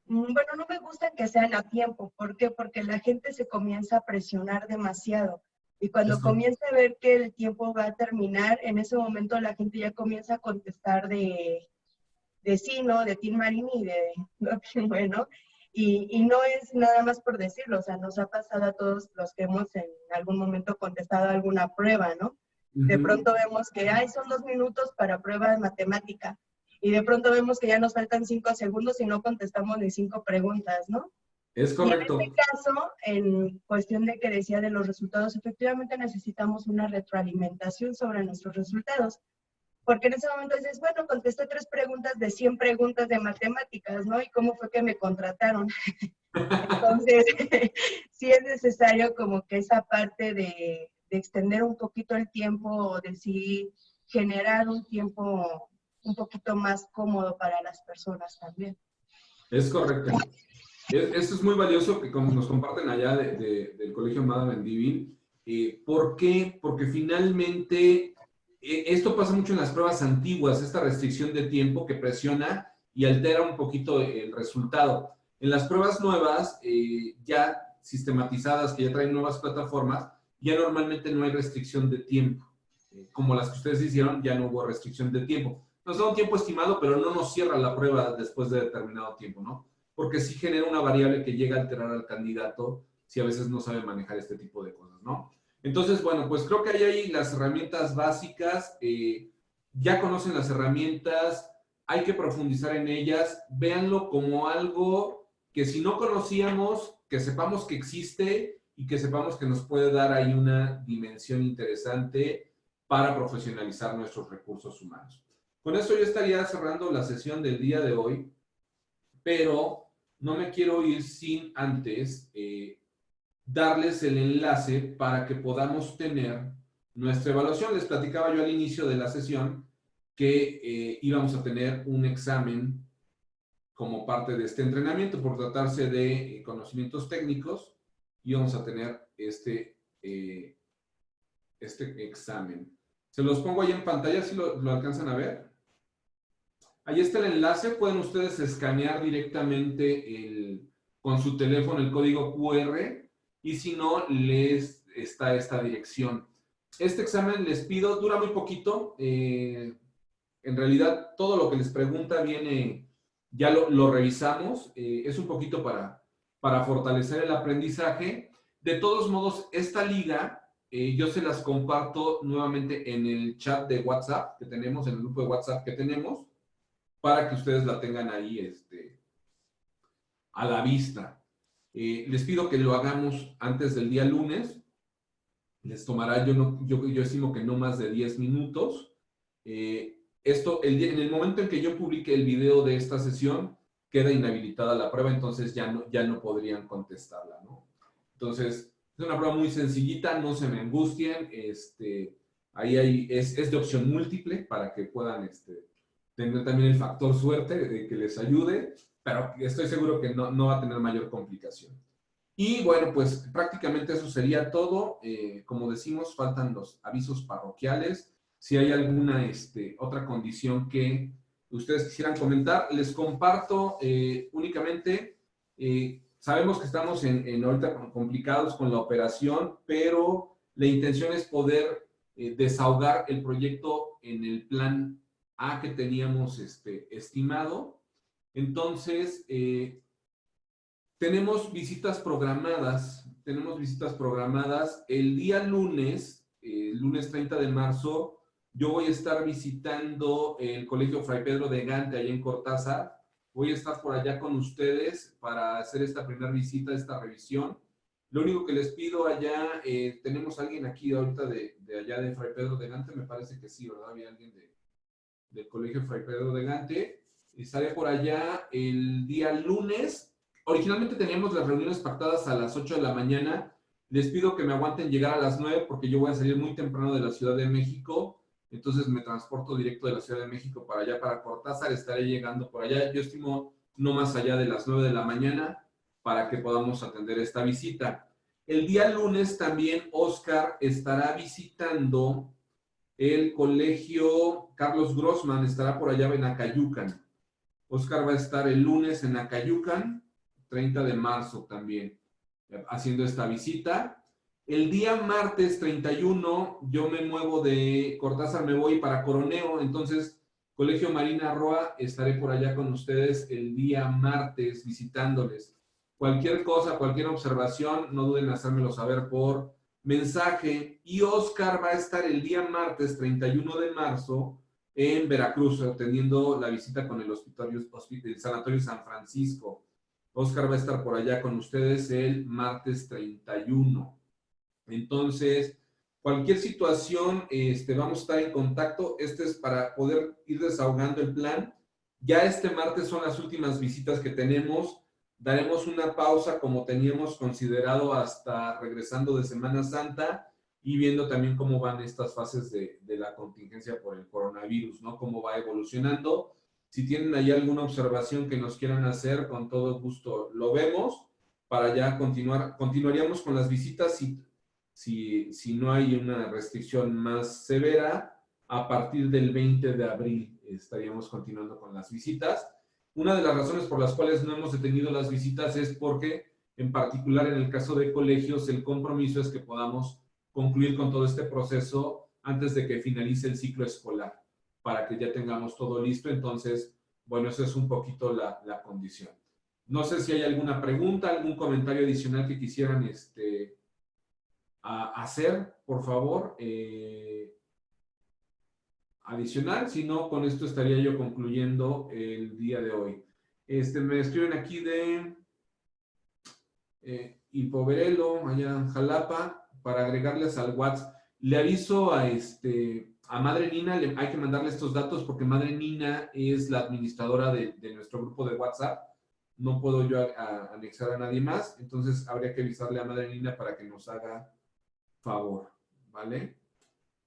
Bueno, no me gusta que sean a tiempo. ¿Por qué? Porque la gente se comienza a presionar demasiado. Y cuando comienza a ver que el tiempo va a terminar, en ese momento la gente ya comienza a contestar de sí, ¿no? De Tim Marini, de no, bueno. Y no es nada más por decirlo, o sea, nos ha pasado a todos los que hemos en algún momento contestado alguna prueba, ¿no? De pronto vemos que, son 2 minutos para prueba de matemática. Y de pronto vemos que ya nos faltan 5 segundos y no contestamos ni 5 preguntas, ¿no? Es correcto. Y en este caso, en cuestión de que decía de los resultados, efectivamente necesitamos una retroalimentación sobre nuestros resultados. Porque en ese momento dices, bueno, contesté 3 preguntas de 100 preguntas de matemáticas, ¿no? ¿Y cómo fue que me contrataron? Entonces, sí es necesario como que esa parte de extender un poquito el tiempo o de sí generar un tiempo un poquito más cómodo para las personas también. Es correcto. Esto es muy valioso que nos comparten allá del Colegio Amada Mendívil. ¿Por qué? Porque finalmente esto pasa mucho en las pruebas antiguas, esta restricción de tiempo que presiona y altera un poquito el resultado. En las pruebas nuevas, ya sistematizadas, que ya traen nuevas plataformas, ya normalmente no hay restricción de tiempo. Como las que ustedes hicieron, ya no hubo restricción de tiempo. Nos da un tiempo estimado, pero no nos cierra la prueba después de determinado tiempo, ¿no? Porque sí genera una variable que llega a alterar al candidato si a veces no sabe manejar este tipo de cosas, ¿no? Entonces, bueno, pues creo que hay ahí las herramientas básicas, ya conocen las herramientas, hay que profundizar en ellas, véanlo como algo que si no conocíamos, que sepamos que existe y que sepamos que nos puede dar ahí una dimensión interesante para profesionalizar nuestros recursos humanos. Con esto yo estaría cerrando la sesión del día de hoy, pero no me quiero ir sin antes darles el enlace para que podamos tener nuestra evaluación. Les platicaba yo al inicio de la sesión que íbamos a tener un examen como parte de este entrenamiento por tratarse de conocimientos técnicos y vamos a tener este examen. Se los pongo ahí en pantalla, si lo alcanzan a ver. Ahí está el enlace, pueden ustedes escanear directamente con su teléfono el código QR y si no, les está esta dirección. Este examen les pido, dura muy poquito, en realidad todo lo que les pregunta viene, ya lo revisamos, es un poquito para fortalecer el aprendizaje. De todos modos, esta liga yo se las comparto nuevamente en el chat de WhatsApp que tenemos, en el grupo de WhatsApp que tenemos, para que ustedes la tengan ahí a la vista. Les pido que lo hagamos antes del día lunes. Les tomará, yo estimo que no más de 10 minutos. En el momento en que yo publique el video de esta sesión, queda inhabilitada la prueba, entonces ya no podrían contestarla, ¿no? Entonces, es una prueba muy sencillita, no se me angustien. Ahí es de opción múltiple para que puedan tener también el factor suerte de que les ayude, pero estoy seguro que no va a tener mayor complicación. Y bueno, pues prácticamente eso sería todo. Como decimos, faltan los avisos parroquiales. Si hay alguna otra condición que ustedes quisieran comentar, les comparto únicamente. Sabemos que estamos ahorita complicados con la operación, pero la intención es poder desahogar el proyecto en el plan A que teníamos estimado. Entonces, tenemos visitas programadas el día lunes, lunes 30 de marzo. Yo voy a estar visitando el Colegio Fray Pedro de Gante, allá en Cortázar. Voy a estar por allá con ustedes para hacer esta primera visita, esta revisión. Lo único que les pido allá, tenemos a alguien aquí ahorita de allá de Fray Pedro de Gante, me parece que sí, ¿verdad? Había alguien del Colegio Fray Pedro de Gante. Estaré por allá el día lunes. Originalmente teníamos las reuniones pactadas a las 8 de la mañana. Les pido que me aguanten llegar a las 9 porque yo voy a salir muy temprano de la Ciudad de México. Entonces me transporto directo de la Ciudad de México para allá, para Cortázar. Estaré llegando por allá. Yo estimo no más allá de las 9 de la mañana para que podamos atender esta visita. El día lunes también Oscar estará visitando el Colegio Carlos Grossman, estará por allá en Acayucan. Oscar va a estar el lunes en Acayucan, 30 de marzo también, haciendo esta visita. El día martes 31, yo me muevo de Cortázar, me voy para Coroneo, entonces Colegio Marina Roa, estaré por allá con ustedes el día martes visitándoles. Cualquier cosa, cualquier observación, no duden en hacérmelo saber por mensaje. Y Oscar va a estar el día martes 31 de marzo en Veracruz, atendiendo la visita con el Sanatorio San Francisco. Oscar va a estar por allá con ustedes el martes 31. Entonces, cualquier situación, vamos a estar en contacto. Este es para poder ir desahogando el plan. Ya este martes son las últimas visitas que tenemos. Daremos una pausa como teníamos considerado hasta regresando de Semana Santa y viendo también cómo van estas fases de la contingencia por el coronavirus, ¿no? Cómo va evolucionando. Si tienen ahí alguna observación que nos quieran hacer, con todo gusto lo vemos para ya continuaríamos con las visitas si no hay una restricción más severa. A partir del 20 de abril estaríamos continuando con las visitas. Una de las razones por las cuales no hemos detenido las visitas es porque, en particular en el caso de colegios, el compromiso es que podamos concluir con todo este proceso antes de que finalice el ciclo escolar, para que ya tengamos todo listo. Entonces, bueno, esa es un poquito la condición. No sé si hay alguna pregunta, algún comentario adicional que quisieran hacer, por favor. Adicional, si no, con esto estaría yo concluyendo el día de hoy. Me escriben aquí de Hipoverelo, allá en Jalapa, para agregarles al WhatsApp. Le aviso a Madre Nina, hay que mandarle estos datos porque Madre Nina es la administradora de nuestro grupo de WhatsApp. No puedo yo anexar a nadie más, entonces habría que avisarle a Madre Nina para que nos haga favor, ¿vale?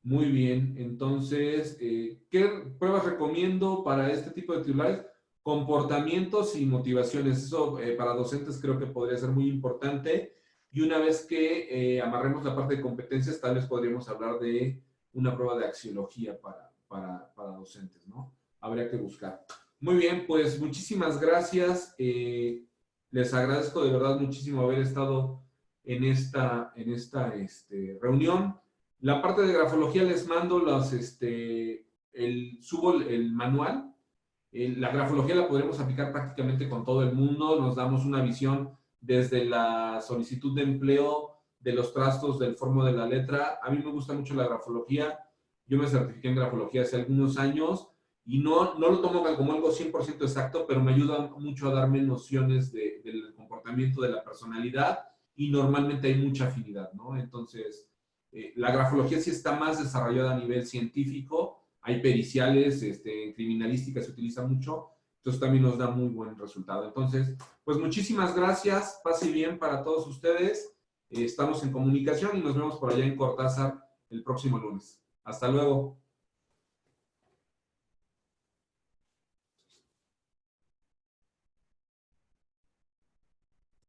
Muy bien, entonces, ¿qué pruebas recomiendo para este tipo de titulares? comportamientos y motivaciones. Eso para docentes creo que podría ser muy importante. Y una vez que amarremos la parte de competencias, tal vez podríamos hablar de una prueba de axiología para docentes, ¿no? Habría que buscar. Muy bien, pues muchísimas gracias. Les agradezco de verdad muchísimo haber estado en esta reunión. La parte de grafología les mando subo el manual. La grafología la podremos aplicar prácticamente con todo el mundo. Nos damos una visión desde la solicitud de empleo, de los trastos, del formo de la letra. A mí me gusta mucho la grafología. Yo me certifiqué en grafología hace algunos años y no lo tomo como algo 100% exacto, pero me ayuda mucho a darme nociones del comportamiento, de la personalidad, y normalmente hay mucha afinidad, ¿no? Entonces, la grafología sí está más desarrollada a nivel científico. Hay periciales, en criminalística se utiliza mucho, entonces también nos da muy buen resultado. Entonces, pues muchísimas gracias, pase bien para todos ustedes. Estamos en comunicación y nos vemos por allá en Cortázar el próximo lunes. Hasta luego.